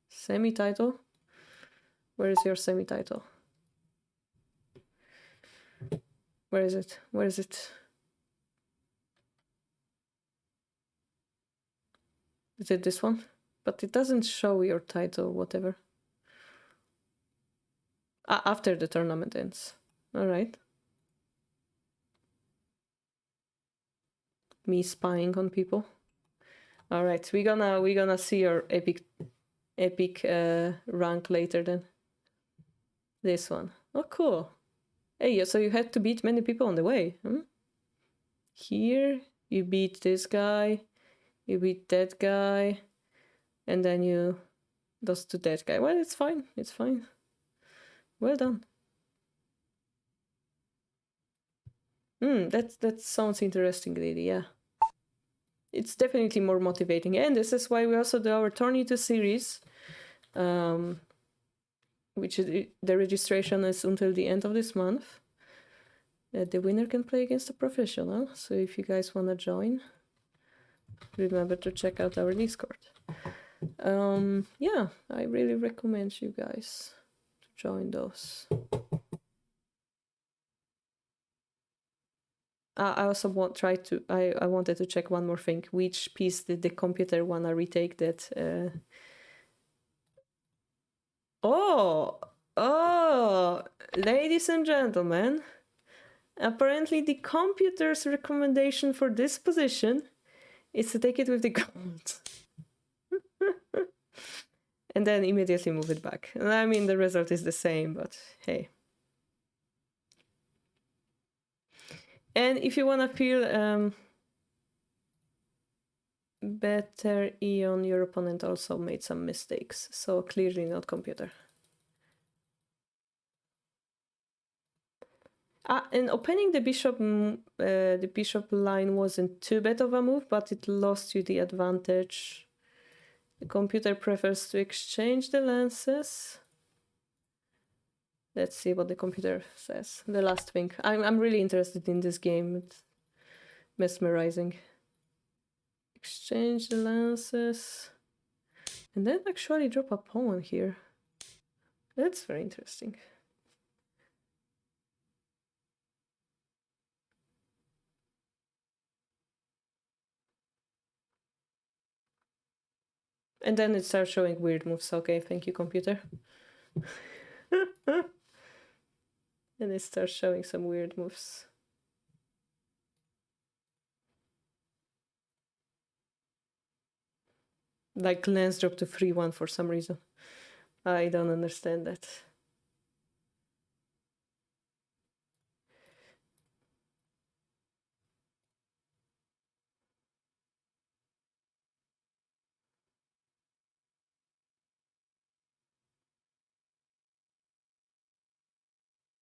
Semi-title? Where is your semi-title? Where is it? Is it this one? But it doesn't show your title, whatever. After the tournament ends. Alright. Me spying on people. Alright, we're gonna see your epic rank later then. This one. Oh, cool. Hey, so you had to beat many people on the way. Here, you beat this guy, you beat that guy, and then you lost to that guy. Well, it's fine. Well done. That sounds interesting, really, yeah. It's definitely more motivating. And this is why we also do our Tourney 2 series, which is, the registration is until the end of this month. The winner can play against a professional. So if you guys want to join, remember to check out our Discord. Yeah, I really recommend you guys to join those. I also I wanted to check one more thing. Which piece did the computer wanna retake that? Oh, ladies and gentlemen, apparently the computer's recommendation for this position is to take it with the gold. And then immediately move it back. And I mean, the result is the same, but hey. And if you want to feel better, Eon, your opponent also made some mistakes, so clearly not computer. And opening the bishop line wasn't too bad of a move, but it lost you the advantage. The computer prefers to exchange the lances. Let's see what the computer says. The last thing. I'm really interested in this game. It's mesmerizing. Exchange the lances. And then actually drop a pawn here. That's very interesting. And then it starts showing weird moves. Okay, thank you, computer. And it starts showing some weird moves. Like lance drop to 3-1 for some reason. I don't understand that.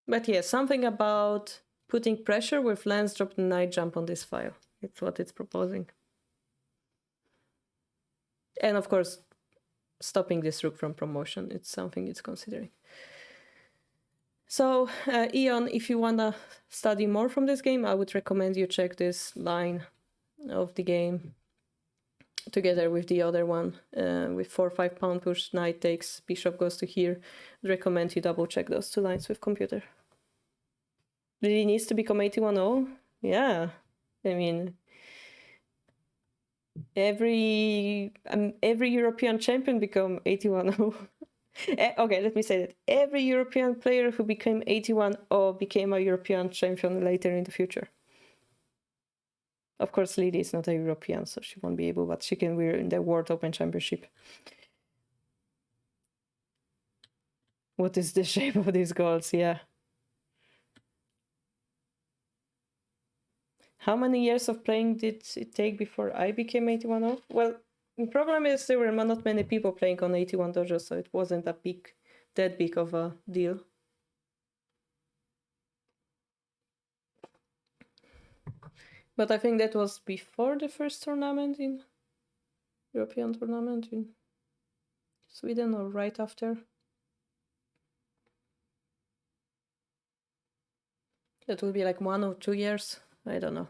But yeah, something about putting pressure with lance drop and knight jump on this file. It's what it's proposing. And of course, stopping this rook from promotion. It's something it's considering. So, Eon, if you wanna study more from this game, I would recommend you check this line of the game together with the other one, with 4-5 pawn push, knight takes, bishop goes to here. I'd recommend you double check those two lines with computer. Really needs to become 81-0? Yeah. I mean, every European champion become 81-0. Okay, let me say that. Every European player who became 81-0 became a European champion later in the future. Of course, Lily is not a European, so she won't be able, but she can win in the World Open Championship. What is the shape of these goals? Yeah. How many years of playing did it take before I became 81-0? Well, the problem is there were not many people playing on 81 dojo, so it wasn't that big of a deal. But I think that was before the first tournament in European tournament in Sweden, or right after. That would be like 1 or 2 years. I don't know.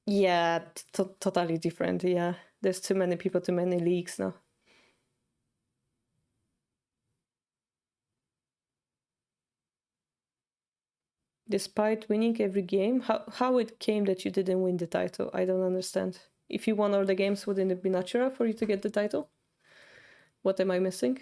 Yeah, totally different. Yeah, there's too many people, too many leagues now. Despite winning every game, how it came that you didn't win the title? I don't understand. If you won all the games, wouldn't it be natural for you to get the title? What am I missing?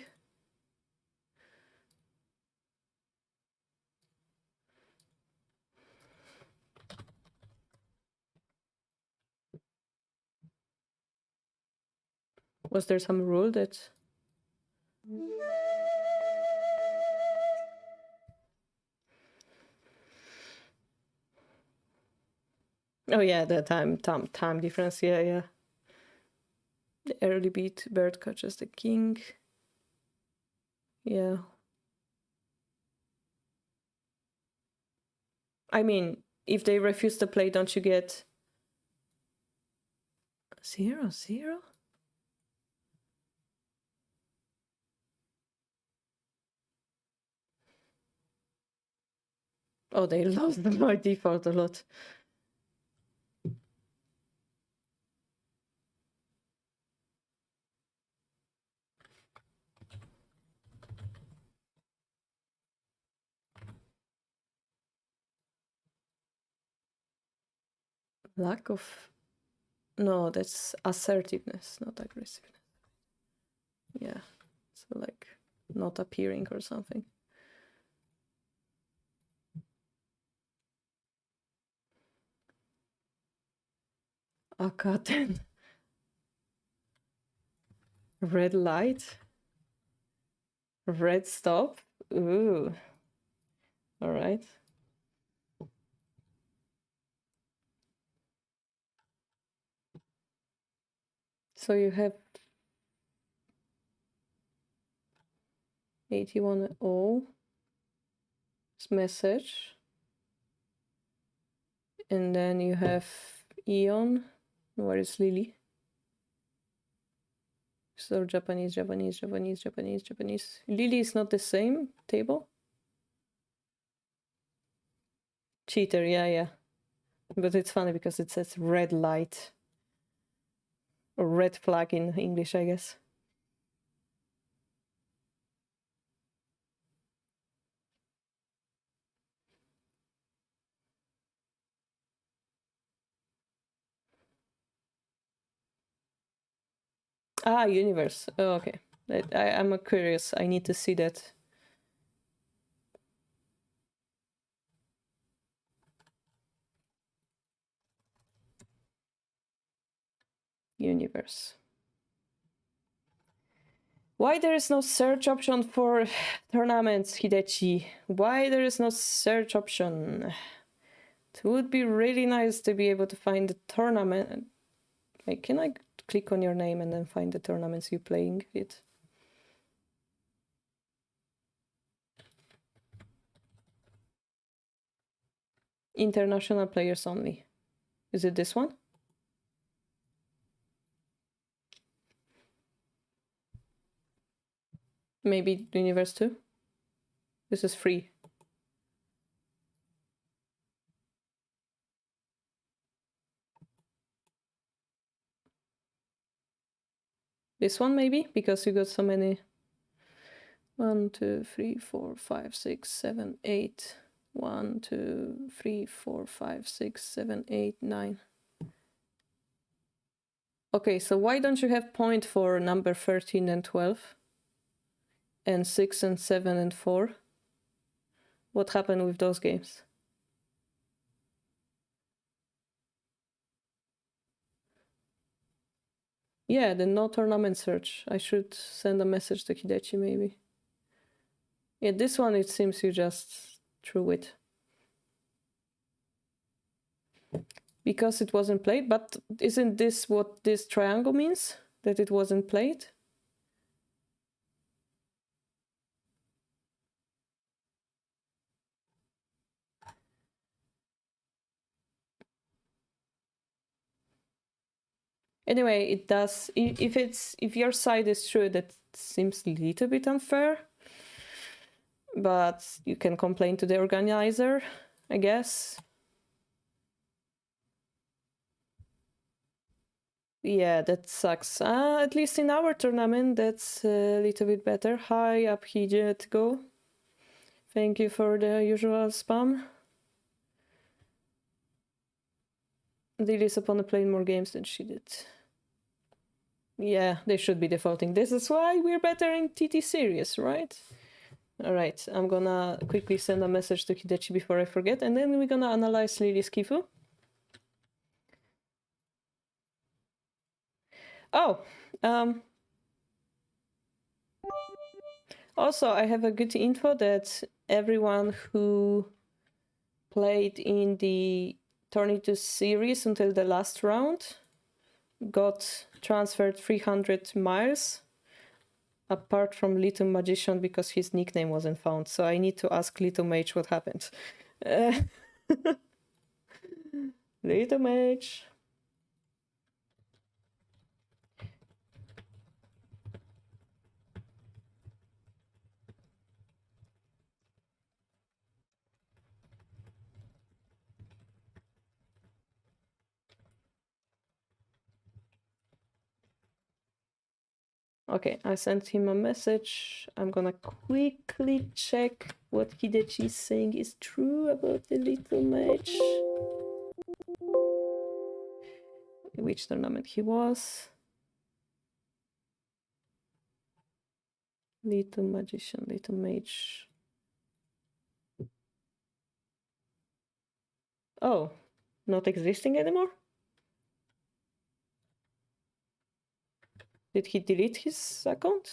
Was there some rule that... Oh yeah, the time difference. Yeah. The early beat, bird catches the king. Yeah. I mean, if they refuse to play, don't you get 0-0? Oh, they lost by default a lot. Lack of... No, that's assertiveness, not aggressiveness. Yeah, so like not appearing or something. AK10. Red light. Red stop. Ooh. All right. So you have 81 message. And then you have Eon. Where is Lily? So Japanese. Lily is not the same table. Cheater, yeah. But it's funny because it says red light. Or red flag in English, I guess. Ah, universe. Oh, okay. I'm curious. I need to see that. Universe. Why there is no search option for tournaments, Hidechi? Why there is no search option? It would be really nice to be able to find the tournament. Like, can I click on your name and then find the tournaments you're playing it? International players only. Is it this one? Maybe Universe 2? This is free. This one maybe? Because you got so many. 1, 2, 3, 4, 5, 6, 7, 8. 1, 2, 3, 4, 5, 6, 7, 8, 9. Okay, so why don't you have point for number 13 and 12? And 6 and 7 and 4? What happened with those games? Yeah, the no tournament search. I should send a message to Hidechi maybe. Yeah, this one it seems you just threw it. Because it wasn't played, but isn't this what this triangle means? That it wasn't played? Anyway, it does. If your side is true, that seems a little bit unfair. But you can complain to the organizer, I guess. Yeah, that sucks. At least in our tournament, that's a little bit better. Hi, up here to go. Thank you for the usual spam. Lily's upon playing more games than she did. Yeah, they should be defaulting. This is why we're better in TT series, right? Alright, I'm gonna quickly send a message to Hidechi before I forget, and then we're gonna analyze Lily's Kifu. Oh, also, I have a good info that everyone who played in the Tornado series until the last round got transferred 300 miles, apart from Little Magician because his nickname wasn't found. So I need to ask Little Mage what happened. Little Mage. Okay, I sent him a message. I'm gonna quickly check what Hidechi is saying is true about the Little Mage. Which tournament he was. Little Magician, Little Mage. Oh, not existing anymore? Did he delete his account?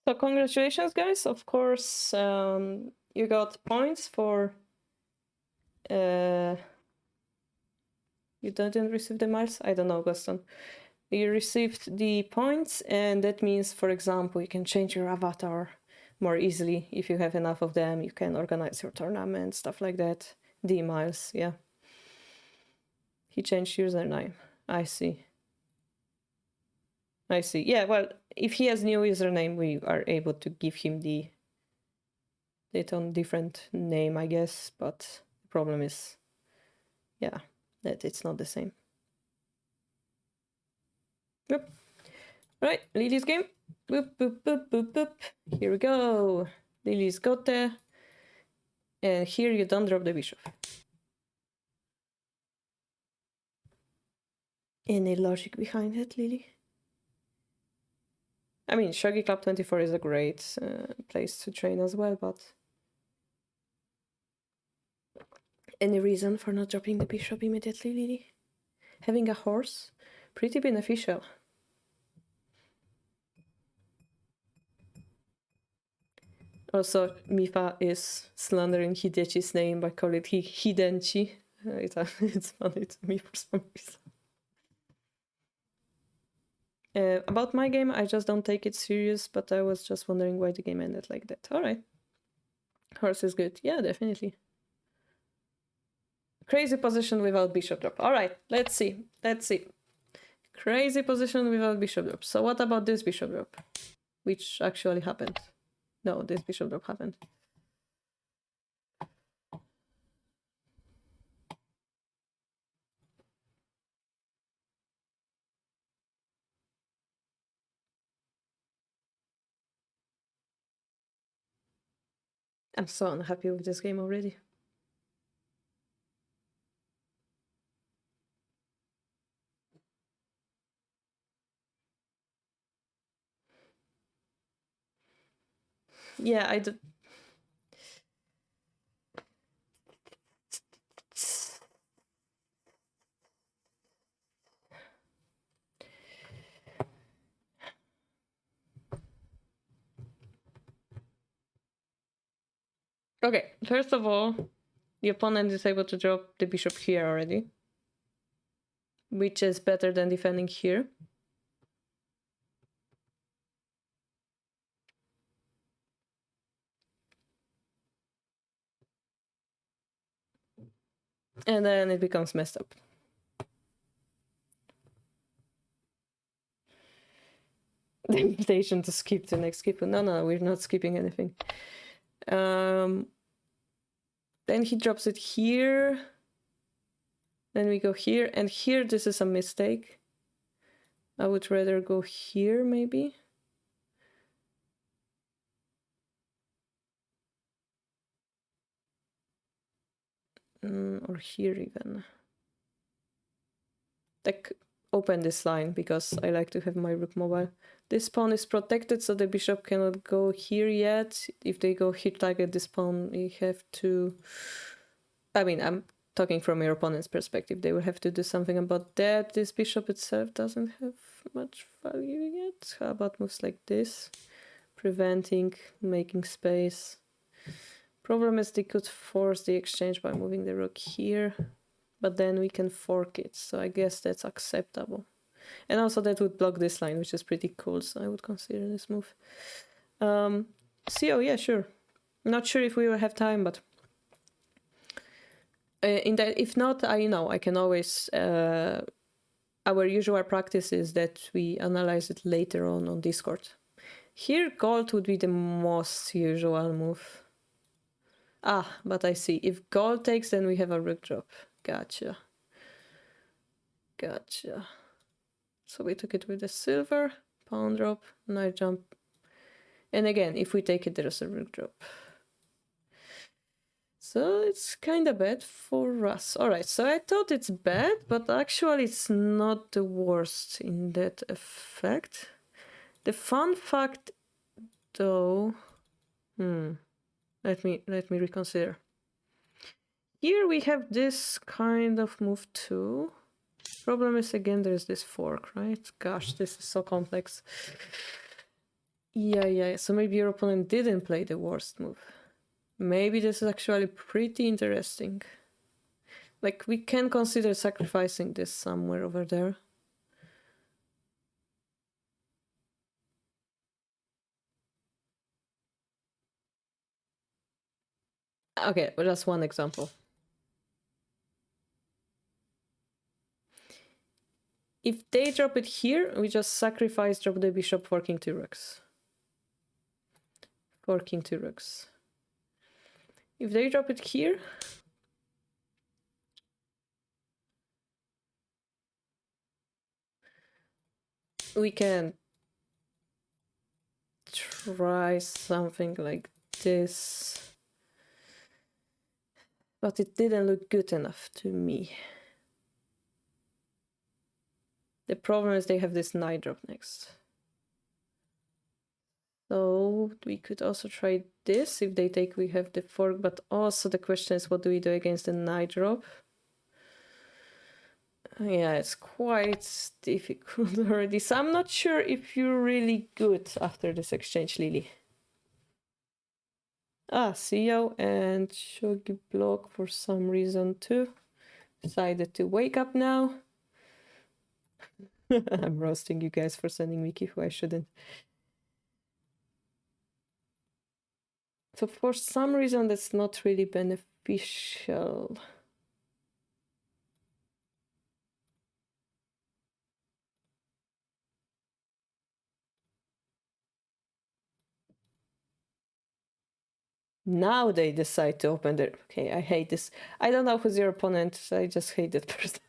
So congratulations, guys. Of course, you got points for... You didn't receive the miles? I don't know, Gaston. You received the points, and that means, for example, you can change your avatar more easily. If you have enough of them, you can organize your tournament, stuff like that. The miles, yeah. He changed username. I see. I see. Yeah, well, if he has new username, we are able to give him it on different name, I guess. But the problem is, yeah, that it's not the same. Yep. Right, Lily's game. Boop, boop, boop, boop, boop. Here we go. Lily's got there. And here you don't drop the bishop. Any logic behind it, Lily? I mean, Shogi Club 24 is a great place to train as well, but... Any reason for not dropping the bishop immediately, Lily? Having a horse? Pretty beneficial. Also, Mifa is slandering Hidechi's name by calling it Hidenchi. It's funny to me for some reason. About my game, I just don't take it serious, but I was just wondering why the game ended like that. Alright. Horse is good. Yeah, definitely. Crazy position without bishop drop. Alright, let's see. Let's see. Crazy position without bishop drop. So what about this bishop drop? Which actually happened. No, this bishop drop happened. I'm so unhappy with this game already. Yeah, I do. Okay, first of all, the opponent is able to drop the bishop here already, which is better than defending here. And then it becomes messed up. The invitation to skip the next skip. No, we're not skipping anything. Then he drops it here. Then we go here. And here, this is a mistake. I would rather go here, maybe. Or here, even. Like, open this line, because I like to have my rook mobile. This pawn is protected, so the bishop cannot go here yet. If they go here, target this pawn, you have to... I mean, I'm talking from your opponent's perspective. They will have to do something about that. This bishop itself doesn't have much value yet. How about moves like this? Preventing, making space. Problem is they could force the exchange by moving the rook here. But then we can fork it, so I guess that's acceptable. And also that would block this line, which is pretty cool, so I would consider this move. CO, yeah, sure. Not sure if we will have time, but... if not, I know, I can always... our usual practice is that we analyze it later on Discord. Here, gold would be the most usual move. Ah, but I see. If gold takes, then we have a rook drop. Gotcha. Gotcha. So we took it with the silver, pawn drop, knight jump. And again, if we take it, there's a rook drop. So it's kind of bad for us. Alright, so I thought it's bad, but actually it's not the worst in that effect. The fun fact, though... Let me reconsider. Here we have this kind of move too. Problem is, again, there's this fork, right? Gosh, this is so complex. Yeah. So maybe your opponent didn't play the worst move. Maybe this is actually pretty interesting. Like, we can consider sacrificing this somewhere over there. Okay, well, that's one example. If they drop it here, we just sacrifice, drop the bishop, forking 2 rooks. Forking 2 rooks. If they drop it here, we can try something like this. But it didn't look good enough to me. The problem is they have this knight drop next. So we could also try this. If they take, we have the fork, but also the question is, what do we do against the knight drop? Yeah, it's quite difficult already. So I'm not sure if you're really good after this exchange, Lily. CEO and Shogi block for some reason too. Decided to wake up now. I'm roasting you guys for sending me Kifu, I shouldn't. So for some reason that's not really beneficial. Now they decide to open their... Okay, I hate this. I don't know who's your opponent. I just hate that person.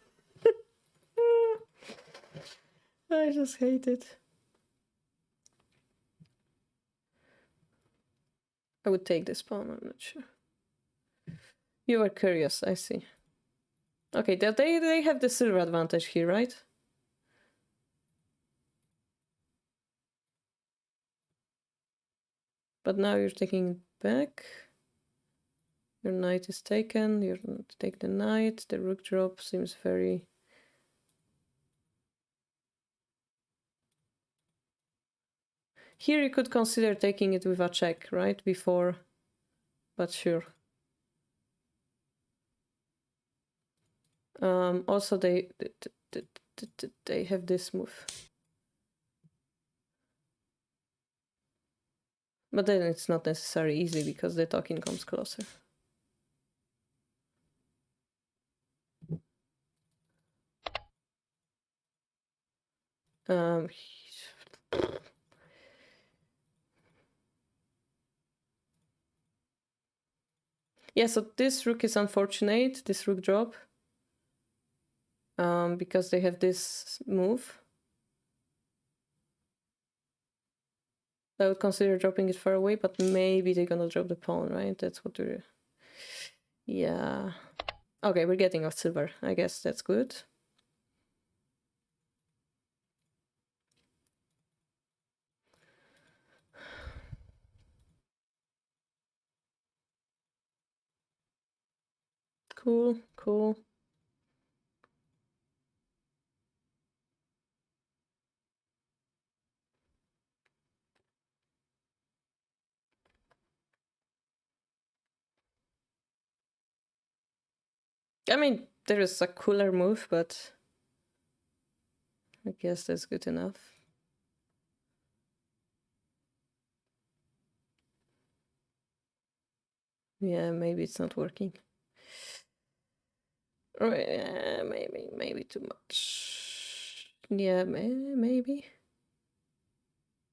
I just hate it. I would take this pawn, I'm not sure. You were curious, I see. Okay, they have the silver advantage here, right? But now you're taking it back. Your knight is taken. You take the knight. The rook drop seems very... Here you could consider taking it with a check, right? Before, but sure. Also, they have this move. But then it's not necessarily easy because the talking comes closer. Yeah, so this rook is unfortunate, this rook drop. Because they have this move. I would consider dropping it far away, but maybe they're gonna drop the pawn, right? That's what we're... Yeah. Okay, we're getting off silver. I guess that's good. Cool, cool. I mean, there is a cooler move, but I guess that's good enough. Yeah, maybe it's not working. Or maybe too much. Yeah, maybe.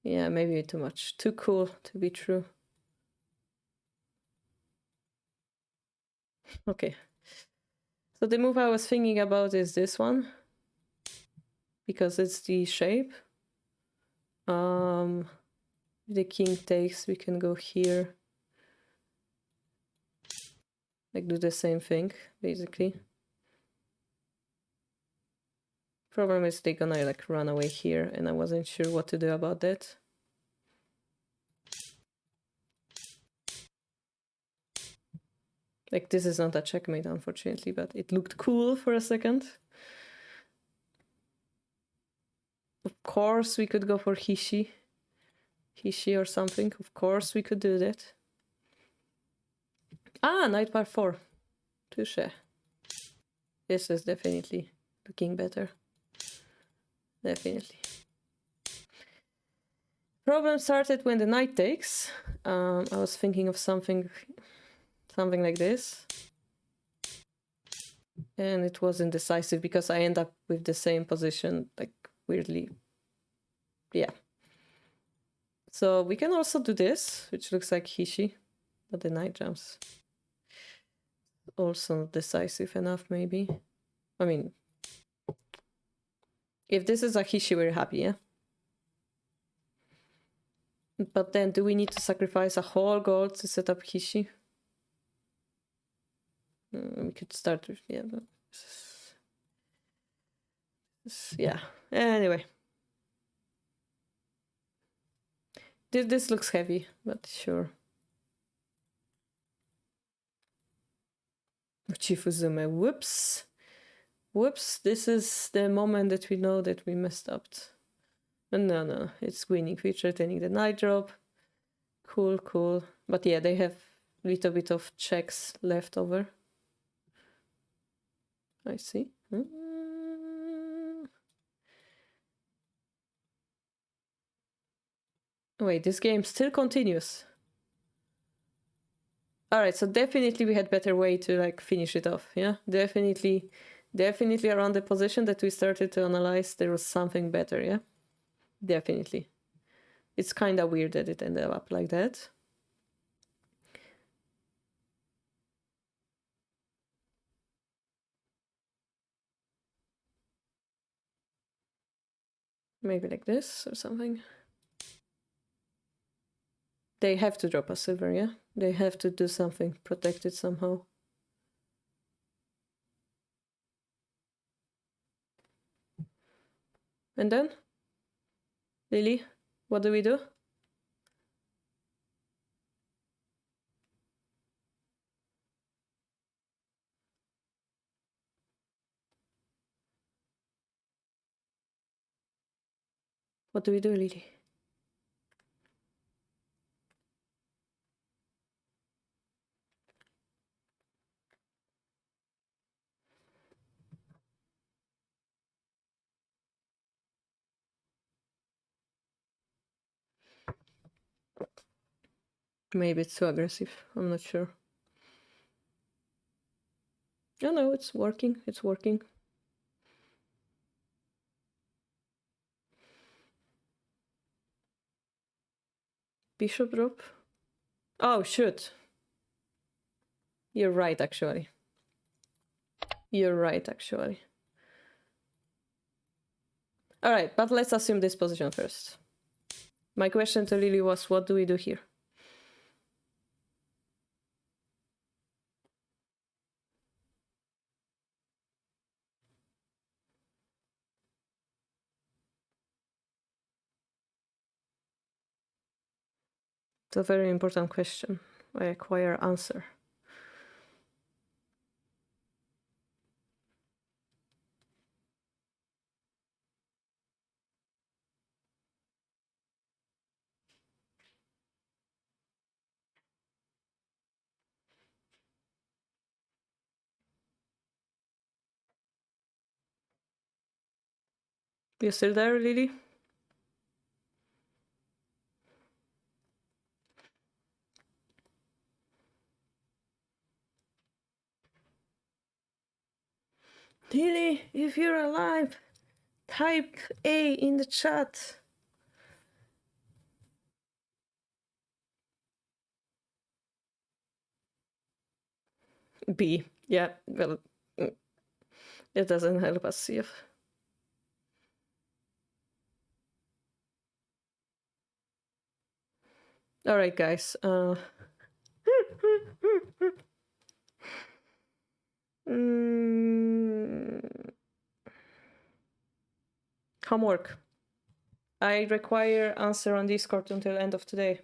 Yeah, maybe too much. Too cool to be true. Okay. So the move I was thinking about is this one. Because it's the shape. If the king takes, we can go here. Like do the same thing, basically. Problem is they're gonna like run away here, and I wasn't sure what to do about that. Like this is not a checkmate, unfortunately, but it looked cool for a second. Of course, we could go for Hishi. Hishi or something. Of course we could do that. Ah, knight bar 4. Touche. This is definitely looking better. Definitely. Problem started when the knight takes. I was thinking of something like this. And it wasn't decisive because I end up with the same position, like weirdly. Yeah. So we can also do this, which looks like Hishi, but the knight jumps. Also not decisive enough, maybe. I mean, if this is a Hishi, we're happy, yeah? But then do we need to sacrifice a whole gold to set up Hishi? We could start with, yeah. Yeah, anyway. This looks heavy, but sure. Chifuzume, whoops. Whoops, this is the moment that we know that we messed up. No, it's winning feature, taking the knight drop. Cool. But yeah, they have a little bit of checks left over. I see. Wait, this game still continues. Alright, so definitely we had better way to like finish it off, yeah? Definitely around the position that we started to analyze, there was something better, yeah? Definitely. It's kind of weird that it ended up like that. Maybe like this or something. They have to drop a silver, yeah? They have to do something, protect it somehow. And then? Lily, what do we do? What do we do, Lily? Maybe it's too aggressive. I'm not sure. Oh no, it's working. It's working. Bishop drop. Oh, shoot. You're right, actually. Alright, but let's assume this position first. My question to Lily was, what do we do here? It's a very important question. I require answer. You still there, Lily? Lily, if you're alive, type A in the chat. B. Yeah, well, it doesn't help us see if. Alright, guys. Homework. I require answer on Discord until end of today.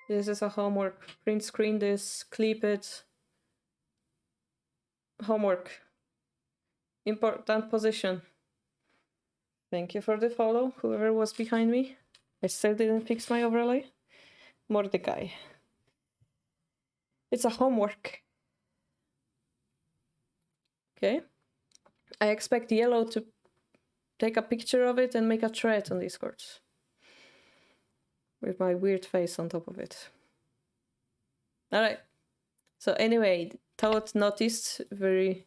This is a homework. Print screen this, clip it. Homework. Important position. Thank you for the follow, whoever was behind me. I still didn't fix my overlay. Mordecai. It's a homework. Okay. I expect Yellow to take a picture of it and make a thread on Discord. With my weird face on top of it. Alright. So anyway, Toad noticed very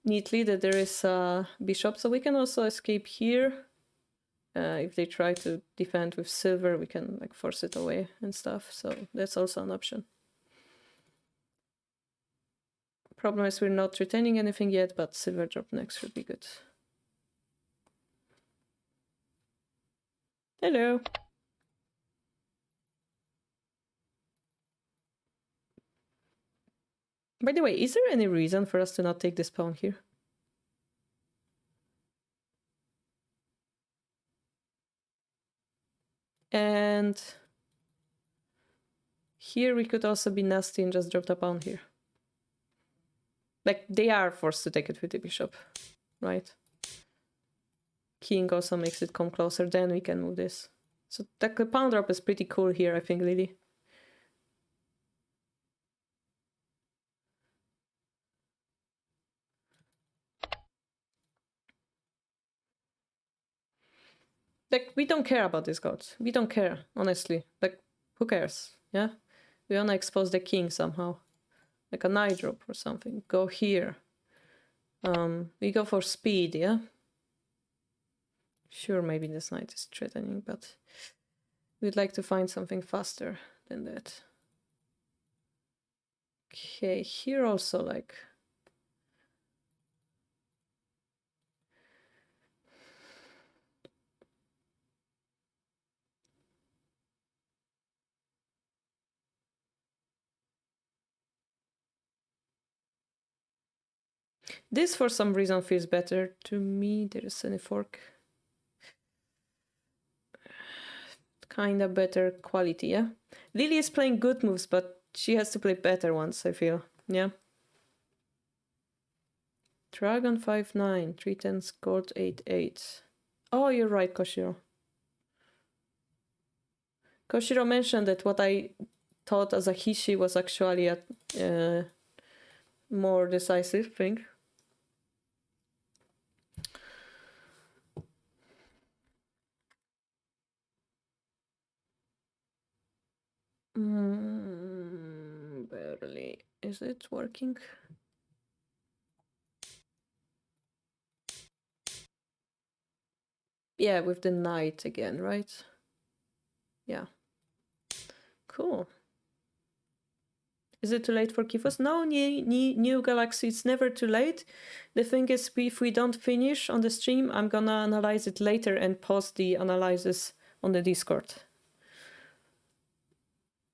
neatly that there is a bishop, so we can also escape here. If they try to defend with silver, we can like force it away and stuff, so that's also an option. Problem is we're not retaining anything yet, but silver drop next would be good. Hello. By the way, is there any reason for us to not take this pawn here? And here we could also be nasty and just drop the pawn here. Like, they are forced to take it with the bishop, right? King also makes it come closer, then we can move this. So the pawn drop is pretty cool here, I think, Lily. Like, we don't care about these gods. We don't care, honestly. Like, who cares? Yeah? We wanna expose the king somehow. Like a knight drop or something. Go here. We go for speed, yeah? Sure, maybe this knight is threatening, but we'd like to find something faster than that. Okay, here also, like... This, for some reason, feels better to me. There is any fork. Kinda better quality, yeah? Lily is playing good moves, but she has to play better ones, I feel. Yeah? Dragon 5-9, 3-10, gold 8-8. Oh, you're right, Koshiro. Koshiro mentioned that what I thought as a Hishi was actually a more decisive thing. Barely. Is it working? Yeah, with the knight again, right? Yeah. Cool. Is it too late for Kifos? No, new Galaxy, it's never too late. The thing is, if we don't finish on the stream, I'm gonna analyze it later and post the analysis on the Discord.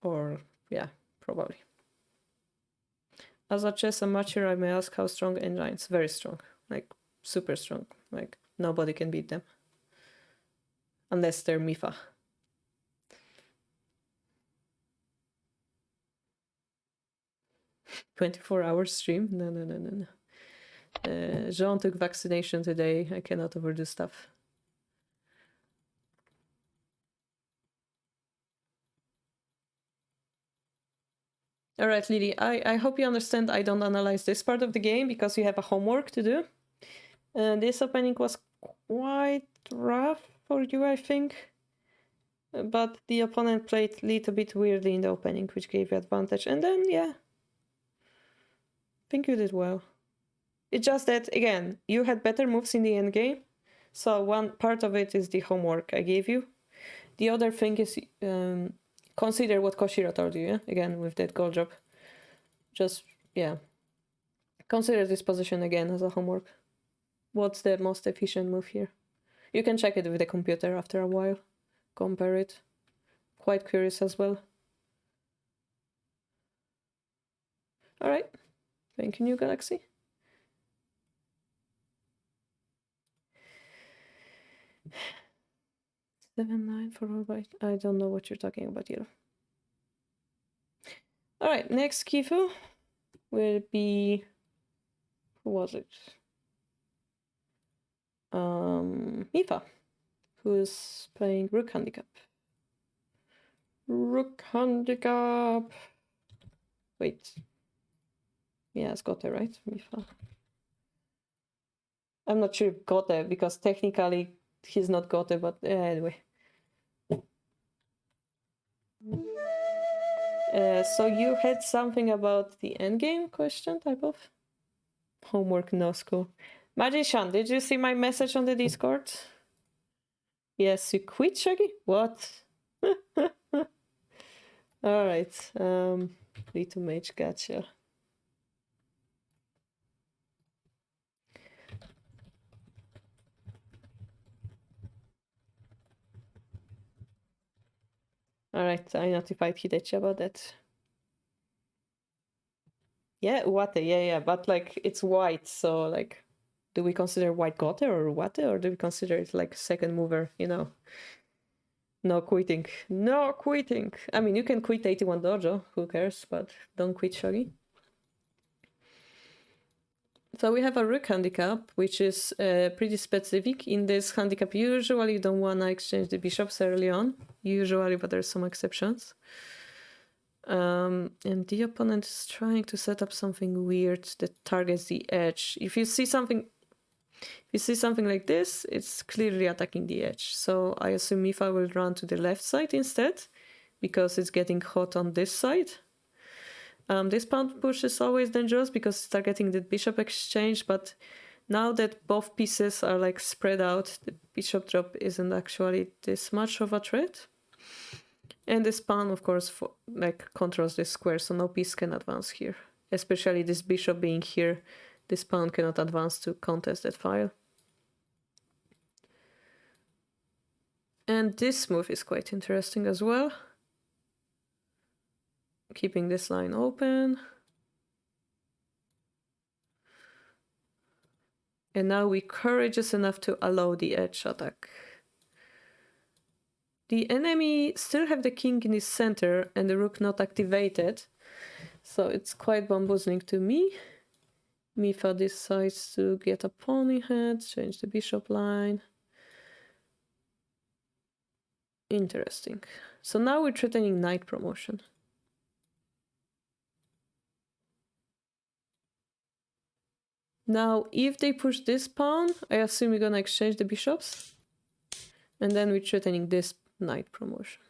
Or, yeah, probably. As a chess amateur, I may ask how strong engines. Very strong. Like, super strong. Like, nobody can beat them. Unless they're Mifa. "24-hour stream? No. Jean took vaccination today. I cannot overdo stuff. Alright, Lily, I hope you understand I don't analyze this part of the game because you have a homework to do. This opening was quite rough for you, I think. But the opponent played a little bit weirdly in the opening, which gave you advantage. And then, yeah, I think you did well. It's just that, again, you had better moves in the endgame. So one part of it is the homework I gave you. The other thing is consider what Koshiro told you, yeah? Again, with that gold drop. Just, yeah. Consider this position again as a homework. What's the most efficient move here? You can check it with the computer after a while. Compare it. Quite curious as well. Alright. Thank you, New Galaxy. Seven, 9 for all right. I don't know what you're talking about, Yellow. Alright, next Kifu will be... Who was it? Mifa, Who's playing rook handicap? Rook handicap. Wait. Yeah, it's Gote, right? I'm not sure if Gote, because technically he's not Gote, but anyway. So you had something about the endgame question, type of? Homework, no school. Magician, did you see my message on the Discord? Yes, you quit, Shogi? What? Alright, little mage, gotcha. Alright, I notified Hidechi about that. Yeah, Uwate, yeah, but like it's white, so like, do we consider white Gote or Uwate, or do we consider it like second mover, you know? No quitting. No quitting! I mean, you can quit 81 dojo, who cares, but don't quit Shogi. So we have a rook handicap, which is pretty specific. In this handicap, usually you don't want to exchange the bishops early on. Usually, but there's some exceptions. And the opponent is trying to set up something weird that targets the edge. If you see something like this, it's clearly attacking the edge. So I assume Mifa will run to the left side instead, because it's getting hot on this side. This pawn push is always dangerous because it's targeting the bishop exchange, but now that both pieces are like spread out, the bishop drop isn't actually this much of a threat. And this pawn, of course, like controls this square, so no piece can advance here. Especially this bishop being here, this pawn cannot advance to contest that file. And this move is quite interesting as well. Keeping this line open. And now we're courageous enough to allow the edge attack. The enemy still have the king in his center and the rook not activated. So it's quite bamboozling to me. Mifa decides to get a pawn in hand, change the bishop line. Interesting. So now we're threatening knight promotion. Now, if they push this pawn, I assume we're gonna exchange the bishops. And then we're threatening this knight promotion.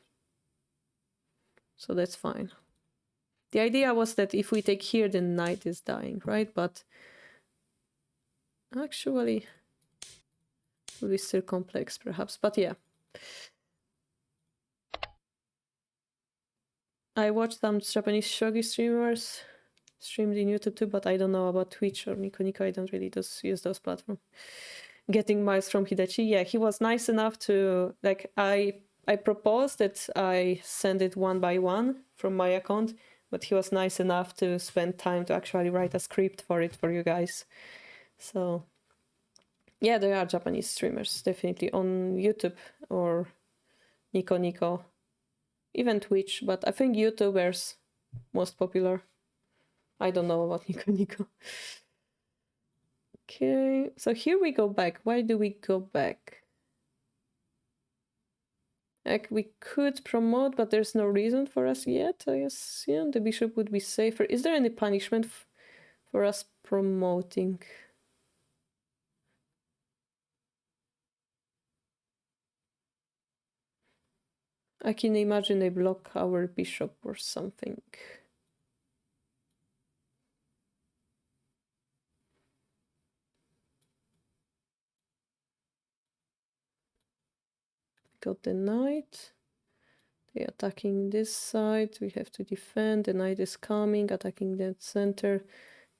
So that's fine. The idea was that if we take here, the knight is dying, right? But actually, it will be still complex, perhaps. But yeah. I watched some Japanese shogi streamers streamed in YouTube too, but I don't know about Twitch or Nico Nico. I don't really use those platforms. Getting miles from Hidechi, yeah, he was nice enough to, like, I proposed that I send it one by one from my account, but he was nice enough to spend time to actually write a script for it for you guys. So yeah, there are Japanese streamers definitely on YouTube or Nico Nico, even Twitch, but I think YouTubers most popular. I don't know about Nico Nico. Okay, so here we go back. Why do we go back? Like, we could promote, but there's no reason for us yet, I assume. The bishop would be safer. Is there any punishment for us promoting? I can imagine they block our bishop or something. Got the knight. They're attacking this side. We have to defend. The knight is coming, attacking that center.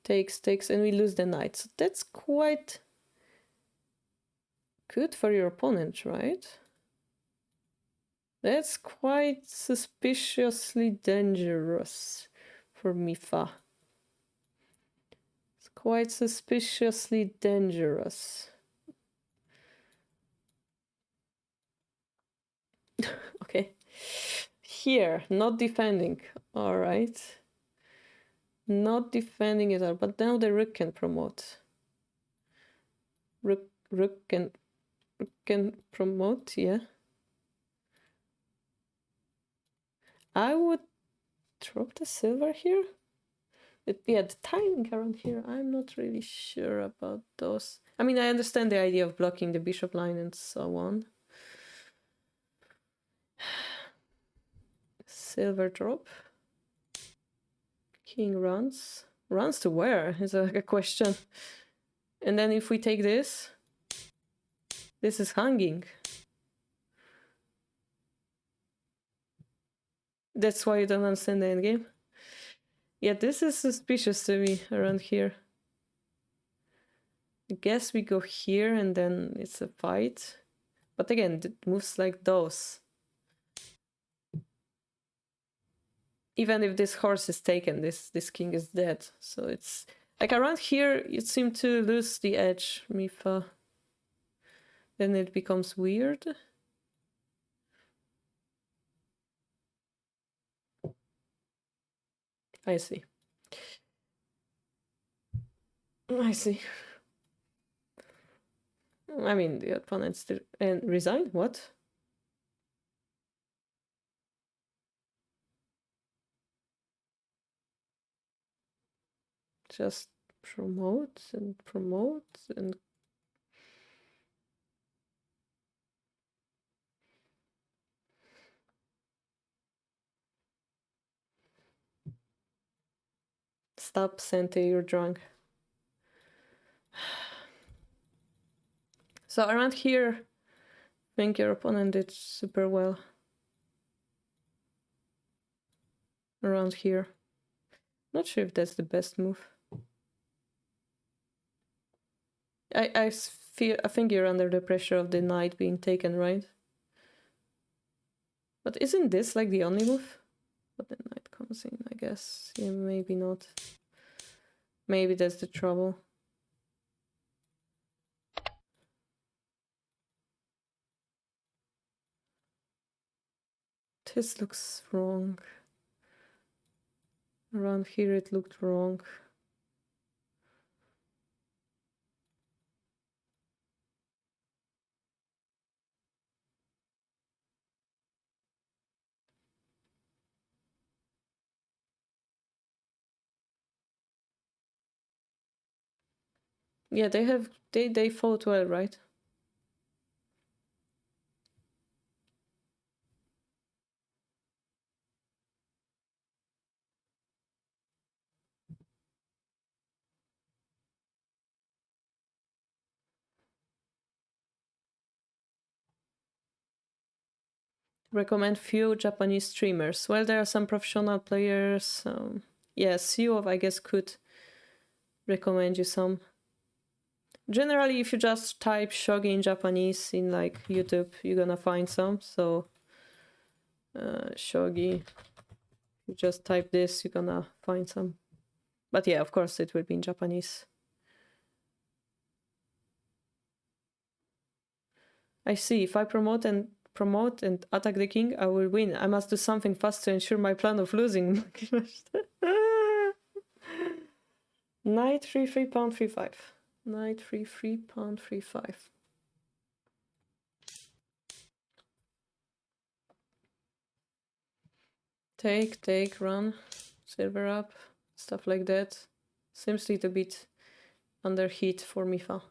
Takes, and we lose the knight. So that's quite good for your opponent, right? That's quite suspiciously dangerous for Mifa. It's quite suspiciously dangerous. Okay. Here, not defending. All right. Not defending at all, but now the rook can promote. Rook can can promote, yeah. I would drop the silver here. Yeah, the timing around here, I'm not really sure about those. I mean, I understand the idea of blocking the bishop line and so on. Silver drop. King runs. Runs to where is a question. And then if we take this is hanging. That's why you don't understand the endgame. Yeah, this is suspicious to me around here. I guess we go here and then it's a fight. But again, it moves like those. Even if this horse is taken, this king is dead. So it's like around here, you seem to lose the edge, Mifa. Then it becomes weird. I see. I see. I mean, the opponent still... And resign? What? Just promote and stop, Sente, you're drunk. So around here, I think your opponent did super well. Around here. Not sure if that's the best move. I think you're under the pressure of the knight being taken, right? But isn't this like the only move? But the knight comes in, I guess. Yeah, maybe not. Maybe that's the trouble. This looks wrong. Around here it looked wrong. Yeah, they fought well, right? Recommend few Japanese streamers. Well, there are some professional players. Yeah, Siov, I guess, could recommend you some. Generally, if you just type shogi in Japanese in like YouTube, you're gonna find some. So shogi, you just type this, you're gonna find some. But yeah, of course, it will be in Japanese. I see. If I promote and attack the king, I will win. I must do something fast to ensure my plan of losing. Knight 3 pawn 3-5. Knight 3 pawn 3-5. Take, run, silver up, stuff like that. Seems a little bit under heat for Mifa.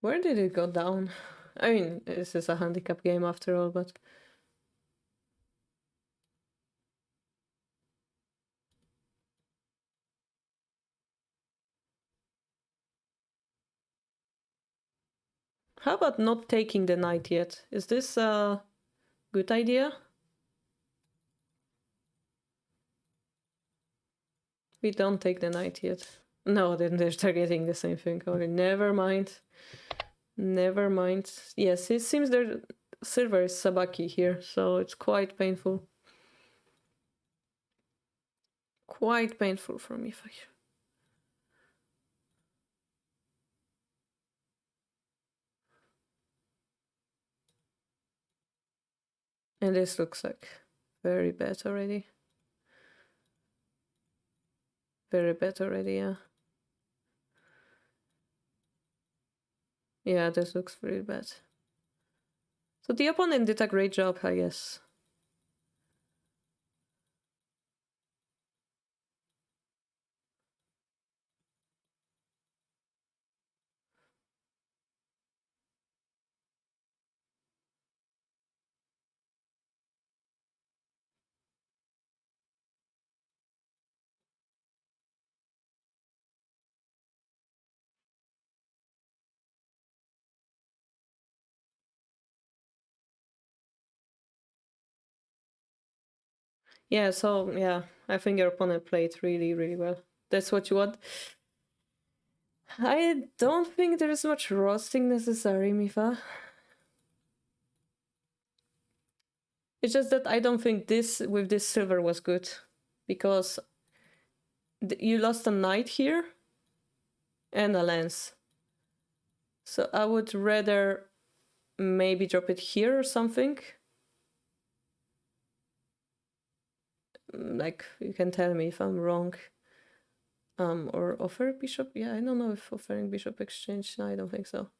Where did it go down? I mean, this is a handicap game after all, but... How about not taking the knight yet? Is this a good idea? We don't take the knight yet. No, then they're targeting the same thing. Okay, never mind. Never mind. Yes, it seems their silver is sabaki here, so it's quite painful. Quite painful for me. And this looks like very bad already. Very bad already, yeah. Yeah, this looks very bad. So the opponent did a great job, I guess. Yeah, so yeah, I think your opponent played really, really well. That's what you want. I don't think there is much roasting necessary, Mifa. It's just that I don't think this with this silver was good, because you lost a knight here and a lance. So I would rather maybe drop it here or something. Like, you can tell me if I'm wrong. Or offer bishop. Yeah, I don't know if offering bishop exchange. No, I don't think so.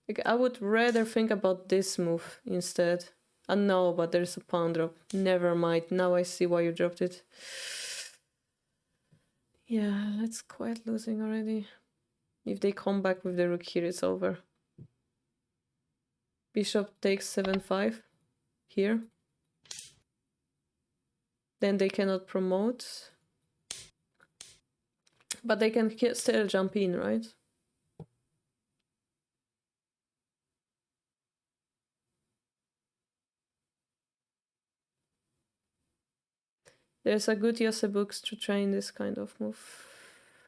Like, I would rather think about this move instead. No, but there's a pawn drop. Never mind. Now I see why you dropped it. Yeah, it's quite losing already. If they come back with the rook here, it's over. Bishop takes 7-5 here. Then they cannot promote. But they can still jump in, right? There's a good Yose books to train this kind of move.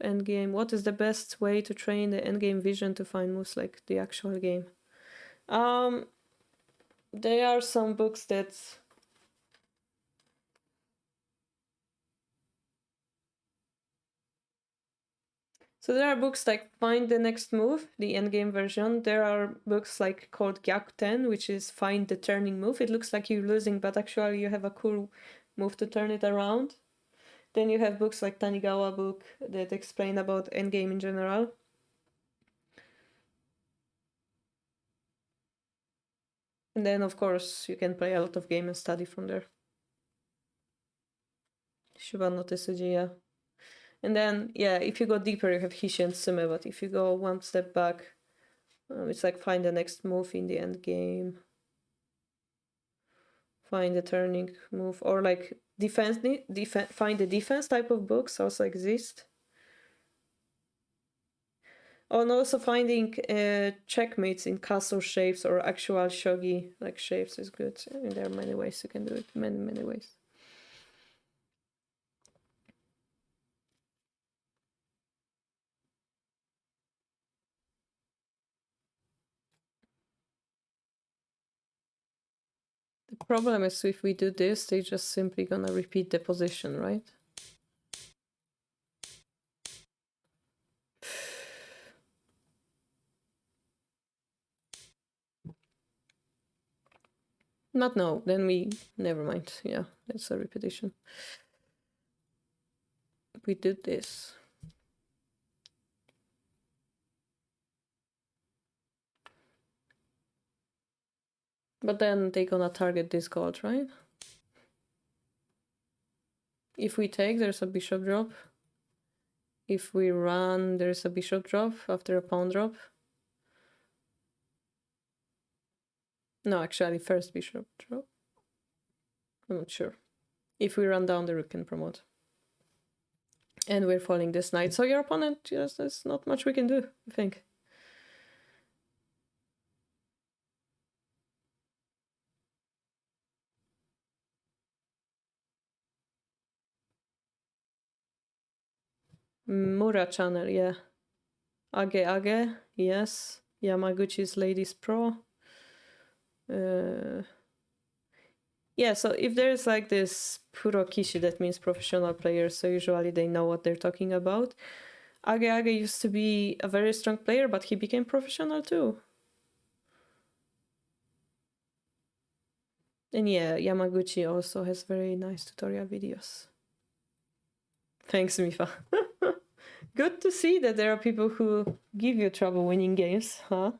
Endgame. What is the best way to train the endgame vision to find moves like the actual game? There are some books that... So there are books like Find the Next Move, the endgame version. There are books like called Gyakuten, which is Find the Turning Move. It looks like you're losing, but actually you have a cool move to turn it around. Then you have books like Tanigawa book that explain about endgame in general. And then, of course, you can play a lot of game and study from there. Shuba no Tesuji, yeah. And then, yeah, if you go deeper, you have Hishi and Sume, but if you go one step back, it's like find the next move in the end game. Find the turning move, or like find the defense type of books also exist. Oh, and also finding checkmates in castle shapes or actual shogi like shapes is good. I mean, there are many ways you can do it, many ways. The problem is if we do this, they're just simply gonna repeat the position, right? Not no, then we... Never mind. Yeah, that's a repetition. We did this. But then they're gonna target this gold, right? If we take, there's a bishop drop. If we run, there's a bishop drop after a pawn drop. No, actually, first bishop drop. I'm not sure. If we run down, the rook can promote. And we're falling this knight. So your opponent, yes, there's not much we can do, I think. Mura channel, yeah. Age, yes. Yamaguchi's Ladies Pro. Yeah, so if there's like this Purokishi, that means professional players, so usually they know what they're talking about. Age used to be a very strong player, but he became professional too. And yeah, Yamaguchi also has very nice tutorial videos. Thanks, Mifa. Good to see that there are people who give you trouble winning games, huh?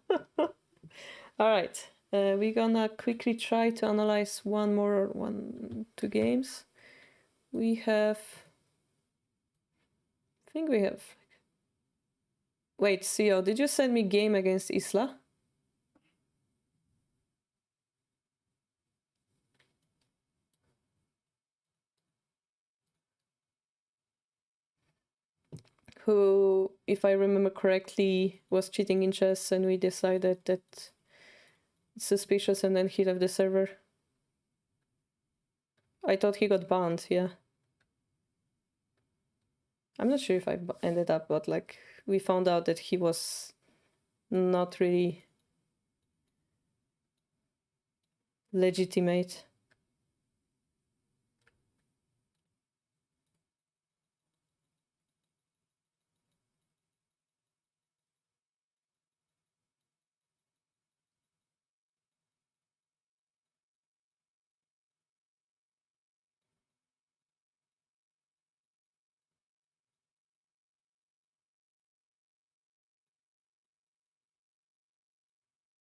Alright, we're gonna quickly try to analyze two games. We have... I think we have... Wait, CEO, did you send me game against Isla? Who, if I remember correctly, was cheating in chess, and we decided that it's suspicious, and then he left the server. I thought he got banned, yeah. I'm not sure if I ended up, but like, we found out that he was not really legitimate.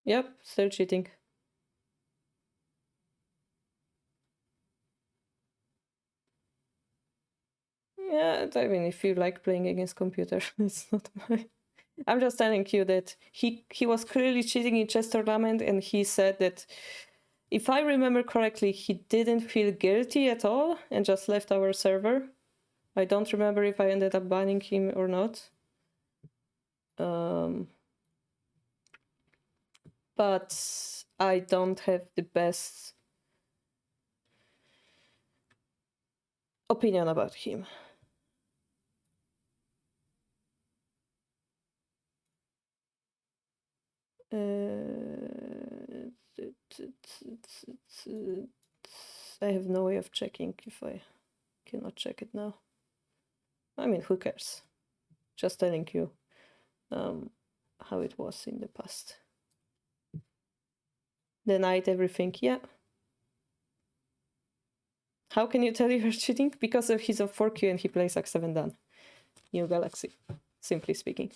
Yep, still cheating. Yeah, I mean, if you like playing against computer, it's not my... I'm just telling you that he was clearly cheating in chess tournament, and he said that, if I remember correctly, he didn't feel guilty at all and just left our server. I don't remember if I ended up banning him or not. But I don't have the best opinion about him. I have no way of checking if I cannot check it now. I mean, who cares? Just telling you how it was in the past. Denied everything, yeah. How can you tell you're cheating? Because he's a 4Q and he plays like 7 Dan. New Galaxy, simply speaking.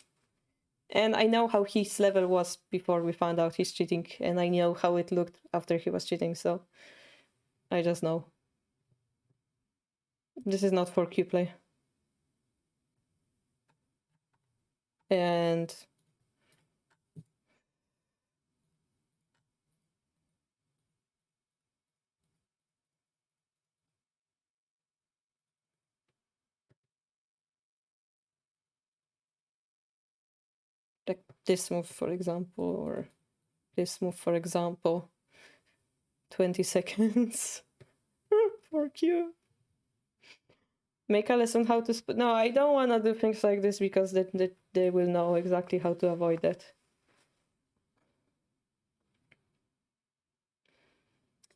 And I know how his level was before we found out he's cheating, and I know how it looked after he was cheating, so I just know. This is not 4Q play. And like this move, for example, or this move, for example, 20 seconds. 4Q. Make a lesson how to... No, I don't want to do things like this, because they will know exactly how to avoid that.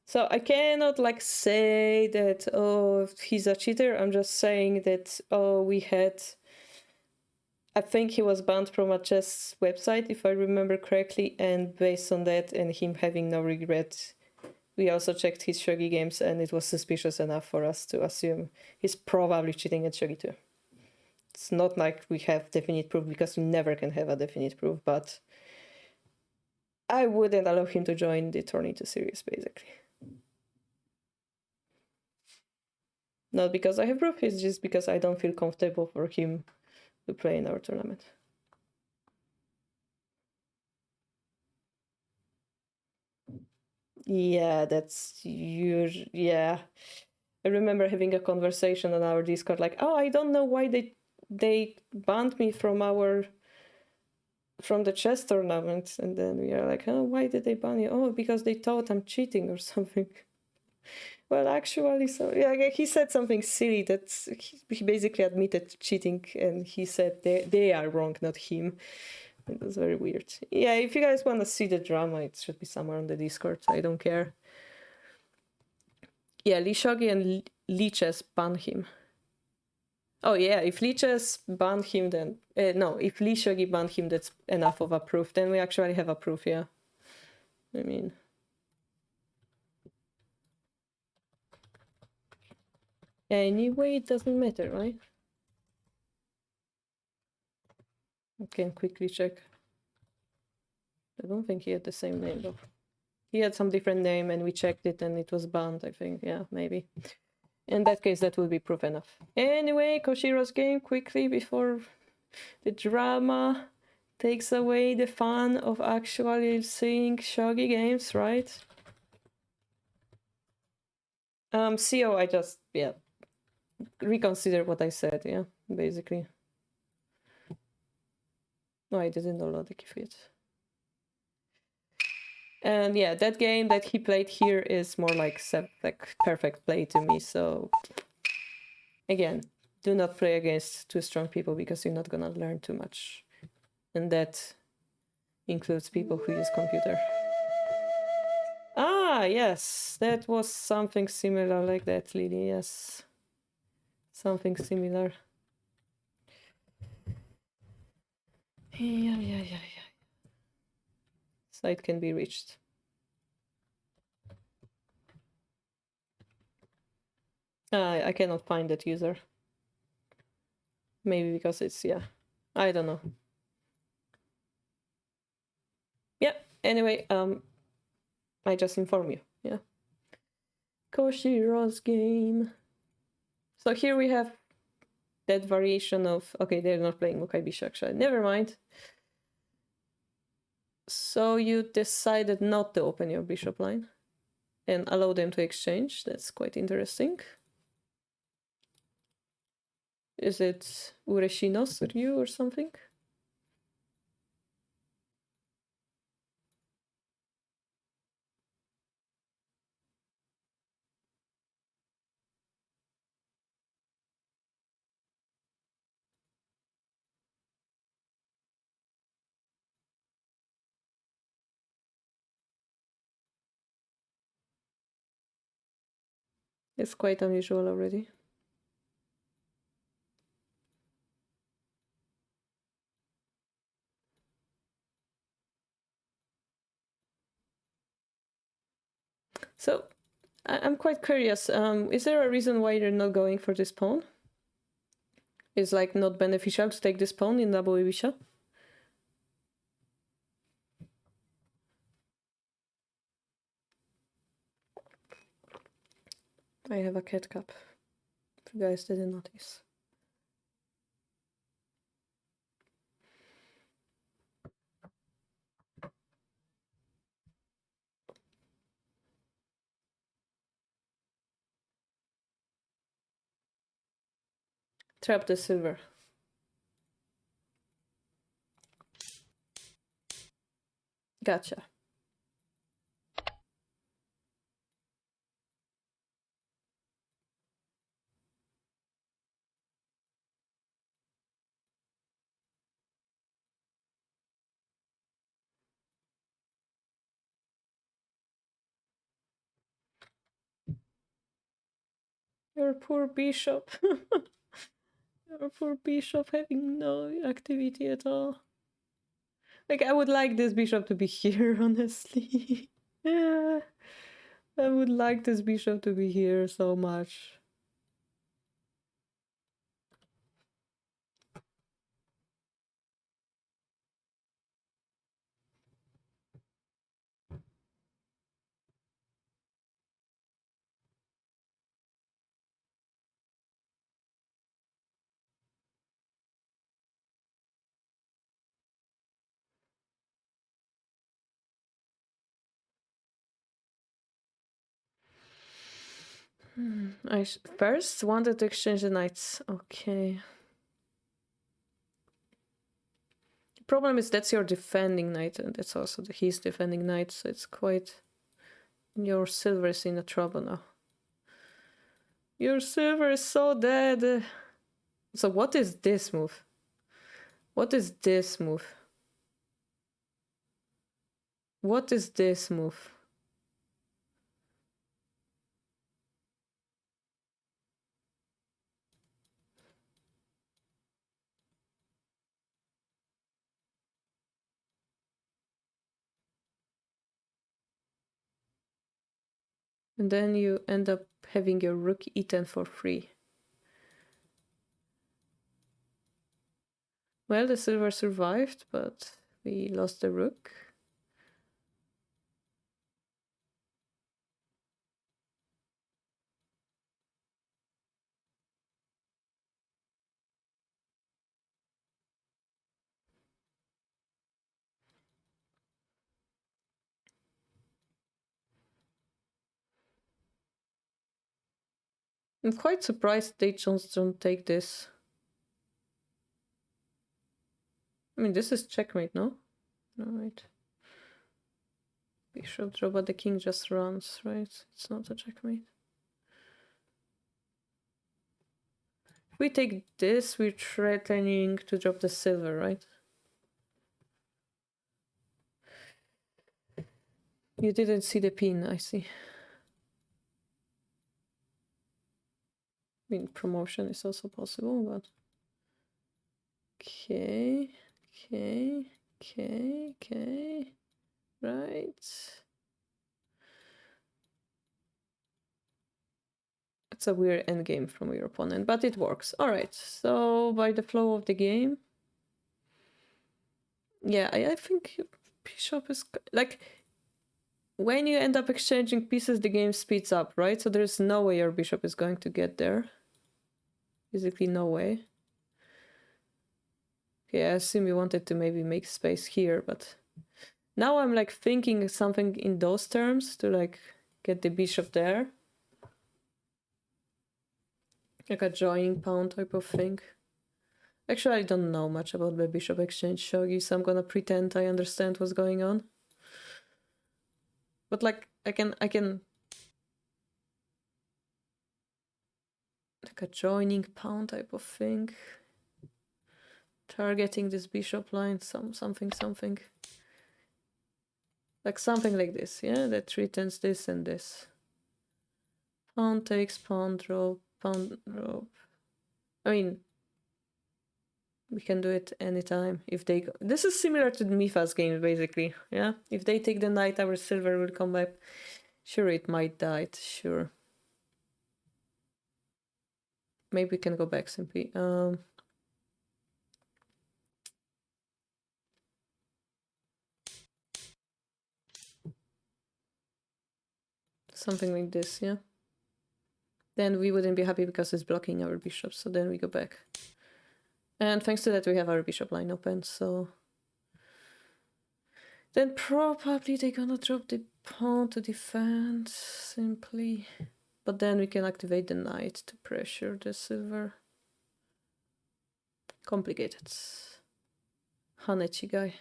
So I cannot like say that, oh, he's a cheater. I'm just saying that, oh, we had... I think he was banned from a chess website, if I remember correctly, and based on that and him having no regret, we also checked his shogi games, and it was suspicious enough for us to assume he's probably cheating at shogi too. It's not like we have definite proof, because you never can have a definite proof, but I wouldn't allow him to join the tourney to series, basically. Not because I have proof, it's just because I don't feel comfortable for him to play in our tournament. Yeah, that's usually... Yeah. I remember having a conversation on our Discord, like, oh, I don't know why they banned me from the chess tournament. And then we are like, oh, why did they ban you? Oh, because they thought I'm cheating or something. Well, actually, so yeah, he said something silly that he basically admitted to cheating, and he said they are wrong, not him. It was very weird. Yeah, if you guys want to see the drama, it should be somewhere on the Discord. I don't care. Yeah, Lee Shogi and Leeches ban him. Oh yeah, if Leeches banned him, then no. If Lee Shogi banned him, that's enough of a proof. Then we actually have a proof. Yeah. I mean. Anyway, it doesn't matter, right? I can quickly check. I don't think he had the same name though. He had some different name and we checked it and it was banned, I think. Yeah, maybe. In that case, that will be proof enough. Anyway, Koshiro's game quickly before the drama takes away the fun of actually seeing shogi games, right? CO, I just, yeah, reconsider what I said, yeah, basically. No, I didn't download the key yet. And yeah, that game that he played here is more like perfect play to me. So again, do not play against too strong people because you're not gonna learn too much. And that includes people who use computer. Ah, yes, that was something similar like that, Lily, yes. Something similar. Yeah. Site can be reached. I cannot find that user. Maybe because it's, yeah, I don't know. Yeah, anyway, I just inform you, yeah. Koshiro's game. So here we have that variation of, okay, they're not playing Mukai Bishu actually, never mind. So you decided not to open your bishop line and allow them to exchange. That's quite interesting. Is it Ureshino's Ryu or something? It's quite unusual already. So I'm quite curious. Is there a reason why you're not going for this pawn? Is like not beneficial to take this pawn in double Ibisha? I have a cat cup. If you guys didn't notice. Trap the silver. Gotcha. Your poor bishop. Your poor bishop having no activity at all. Like, I would like this bishop to be here, honestly. Yeah. I would like this bishop to be here so much. I first wanted to exchange the knights. Okay. The problem is that's your defending knight, and that's also his defending knight, so it's quite... Your silver is in a trouble now. Your silver is so dead. So what is this move? What is this move? What is this move? And then you end up having your rook eaten for free. Well, the silver survived, but we lost the rook. I'm quite surprised they just don't take this. I mean, this is checkmate, no? No, right. Bishop draw, but the king just runs, right? It's not a checkmate. If we take this, we're threatening to drop the silver, right? You didn't see the pin, I see. I mean, promotion is also possible, but... Okay, okay. Right. It's a weird endgame from your opponent, but it works. Alright, so by the flow of the game... Yeah, I think bishop is... Like, when you end up exchanging pieces, the game speeds up, right? So there's no way your bishop is going to get there. Physically, no way. Okay, I assume you wanted to maybe make space here, but... Now I'm like thinking something in those terms to like get the bishop there. Like a drawing pawn type of thing. Actually, I don't know much about the bishop exchange shogi, so I'm gonna pretend I understand what's going on. But like, I can like a joining pawn type of thing. Targeting this bishop line, something. Like something like this, yeah? That threatens this and this. Pawn takes, pawn drop, pawn drop. I mean, we can do it anytime if they... This is similar to Mifa's game, basically, yeah? If they take the knight, our silver will come back. Sure, it might die, sure. Maybe we can go back simply. Something like this, yeah? Then we wouldn't be happy because it's blocking our bishop, so then we go back. And thanks to that, we have our bishop line open, so... Then probably they're gonna drop the pawn to defend, simply. But then we can activate the knight to pressure the silver. Complicated. Hanechi guy.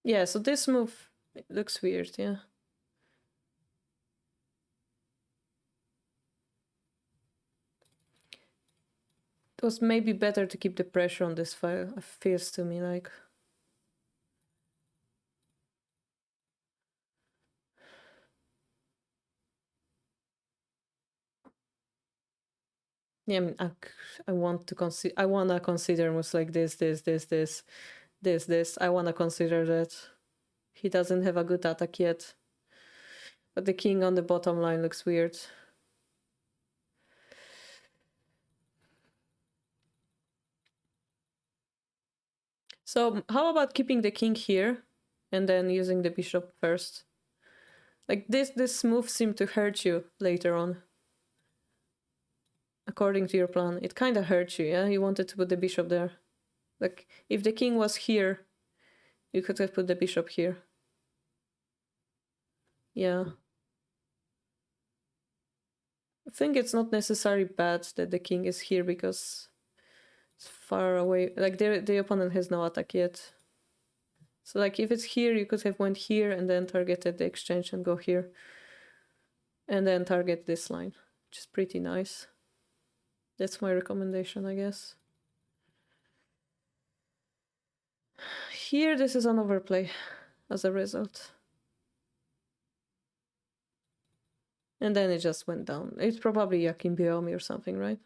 Yeah, so this move looks weird, yeah. It was maybe better to keep the pressure on this file, it feels to me like. Yeah, I mean, I want to consider. I wanna consider moves like this. I wanna consider that. He doesn't have a good attack yet, but the king on the bottom line looks weird. So how about keeping the king here, and then using the bishop first? Like this move seemed to hurt you later on. According to your plan, it kind of hurt you, yeah? You wanted to put the bishop there. Like, if the king was here, you could have put the bishop here. Yeah. I think it's not necessarily bad that the king is here because it's far away. Like, the opponent has no attack yet. So, like, if it's here, you could have went here and then targeted the exchange and go here. And then target this line. which is pretty nice. That's my recommendation, I guess. Here, this is an overplay as a result. And then it just went down. It's probably Yakin Biomi or something, right?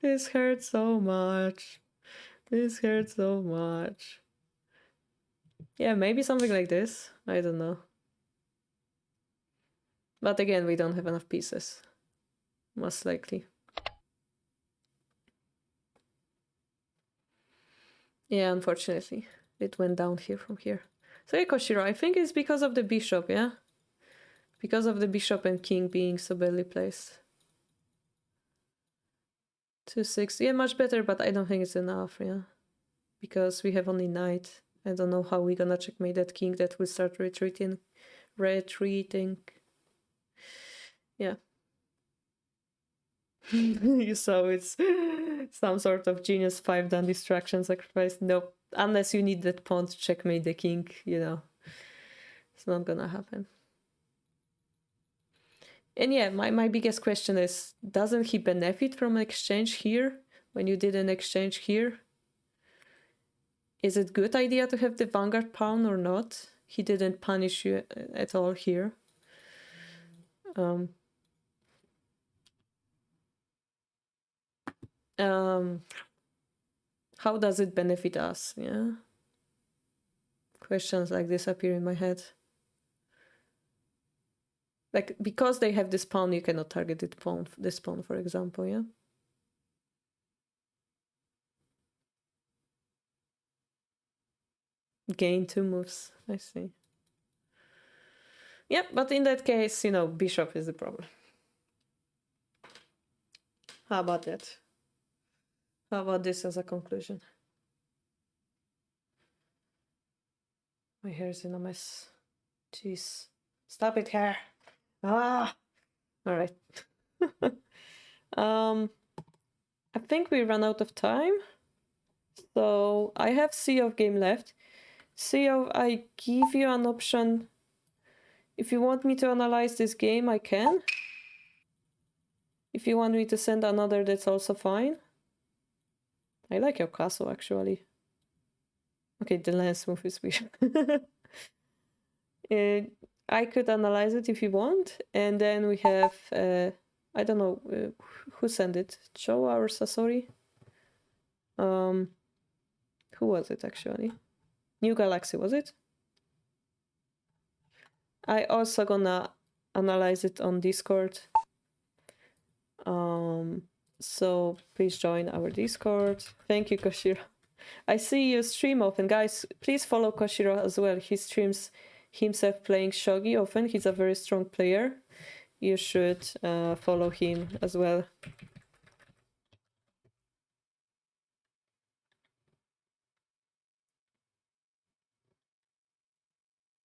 This hurts so much. This hurts so much. Yeah, maybe something like this. I don't know. But again, we don't have enough pieces. Most likely. Yeah, unfortunately. It went down here from here. So yeah, Koshiro, I think it's because of the bishop, yeah? Because of the bishop and king being so badly placed. 2-6. Yeah, much better, but I don't think it's enough, yeah. Because we have only knight. I don't know how we're gonna checkmate that king that will start retreating. Yeah. You saw it's some sort of genius 5-dan distraction sacrifice. Nope. Unless you need that pawn to checkmate the king, you know. It's not gonna happen. And yeah, my biggest question is, doesn't he benefit from an exchange here? When you did an exchange here? Is it good idea to have the vanguard pawn or not? He didn't punish you at all here. How does it benefit us? Yeah. Questions like this appear in my head. Like, because they have this pawn, you cannot target this pawn, for example, yeah? Gain 2 moves, I see. Yeah, but in that case, you know, bishop is the problem. How about that? How about this as a conclusion? My hair is in a mess. Jeez. Stop it, hair. Ah! All right. I think we ran out of time. So I have Sea of game left. Sea of, I give you an option. If you want me to analyze this game, I can. If you want me to send another, that's also fine. I like your castle, actually. Okay, the last move is weird. I could analyze it if you want. And then we have, I don't know, who sent it? Joe or Sasori? Who was it, actually? New Galaxy, was it? I also gonna analyze it on Discord. So please join our Discord. Thank you, Koshiro. I see you stream often. Guys, please follow Koshiro as well. He streams himself playing Shogi often. He's a very strong player. You should follow him as well.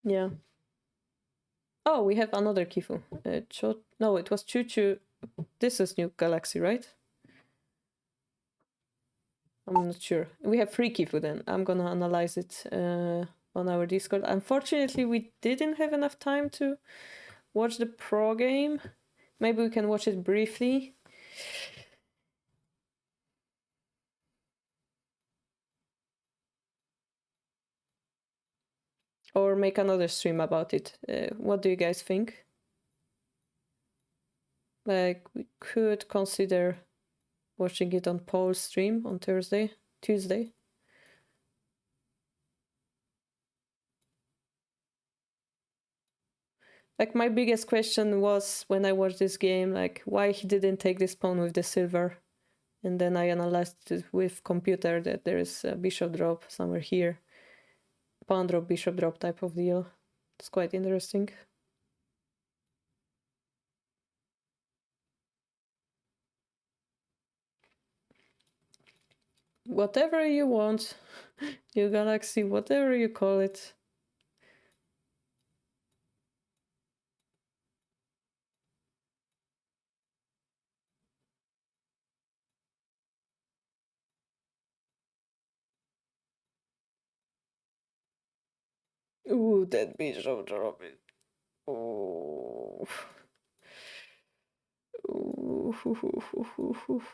Yeah. Oh, we have another Kifu. No, it was Choo. This is New Galaxy, right? I'm not sure. We have 3 Kifu then. I'm gonna analyze it on our Discord. Unfortunately, we didn't have enough time to watch the pro game. Maybe we can watch it briefly. Or make another stream about it. What do you guys think? Like, we could consider watching it on Paul's stream on Tuesday. Like, my biggest question was when I watched this game, like, why he didn't take this pawn with the silver. And then I analyzed it with computer that there is a bishop drop somewhere here. Pawn drop, bishop drop type of deal. It's quite interesting. Whatever you want, New Galaxy, whatever you call it. Ooh, that bishop drop it. Oh.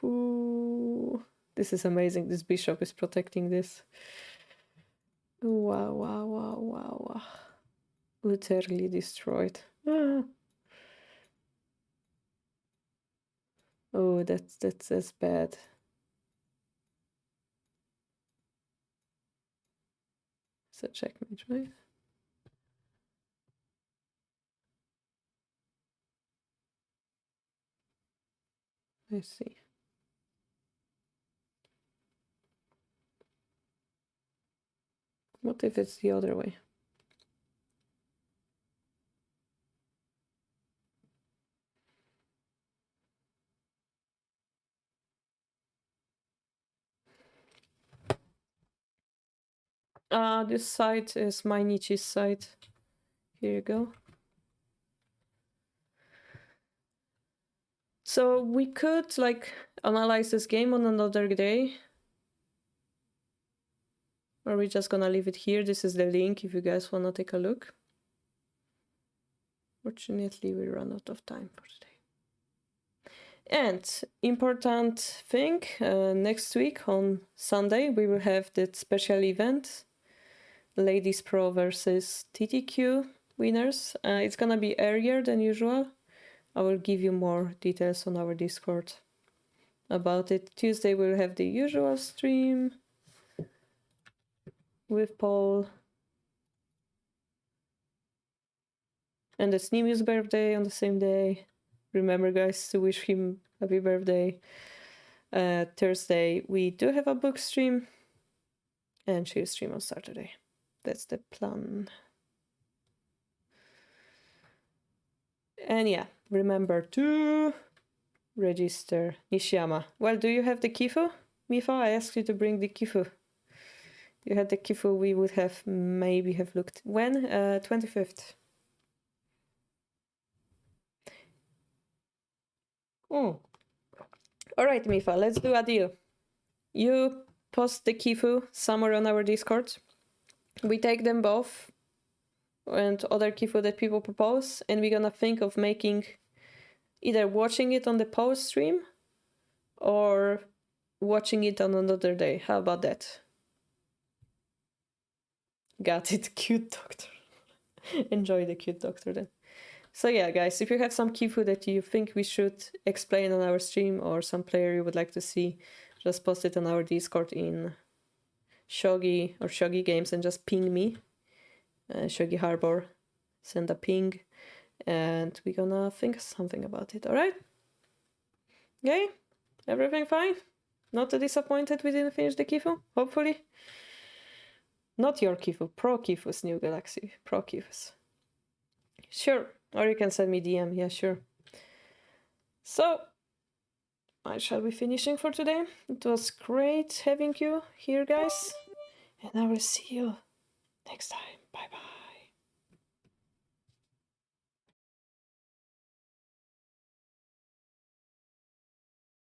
Ooh. This is amazing. This bishop is protecting this. Wow, wow, wow, wow, wow. Literally destroyed. Ah. Oh, that's bad. It's a checkmate, right? I see. What if it's the other way? This side is my Nietzsche's side. Here you go. So we could like analyze this game on another day. Or we're just gonna leave it here. This is the link if you guys wanna take a look. Fortunately, we run out of time for today. And important thing, next week on Sunday, we will have that special event, Ladies Pro versus TTQ winners. It's gonna be earlier than usual. I will give you more details on our Discord about it. Tuesday we'll have the usual stream with Paul. And it's Nimi's birthday on the same day. Remember, guys, to wish him happy birthday. Thursday we do have a book stream. And she'll stream on Saturday. That's the plan. And yeah, remember to register Nishiyama. Well, do you have the Kifu? Mifa, I asked you to bring the Kifu. You had the Kifu, we would have maybe have looked. When? 25th. Oh. Alright, Mifa, let's do a deal. You post the Kifu somewhere on our Discord. We take them both and other Kifu that people propose, and we're gonna think of making either watching it on the post stream or watching it on another day. How about that? Got it, cute doctor. Enjoy the cute doctor then. So yeah, guys, if you have some Kifu that you think we should explain on our stream or some player you would like to see, just post it on our Discord in Shogi or Shogi Games and just ping me. Shogi Harbour. Send a ping and we're gonna think something about it, alright? Yay? Everything fine? Not too disappointed we didn't finish the Kifu? Hopefully? Not your Kifu, Pro Kifu's New Galaxy. Pro Kifu's. Sure. Or you can send me DM, yeah, sure. So, I shall be finishing for today. It was great having you here, guys. And I will see you next time. Bye bye.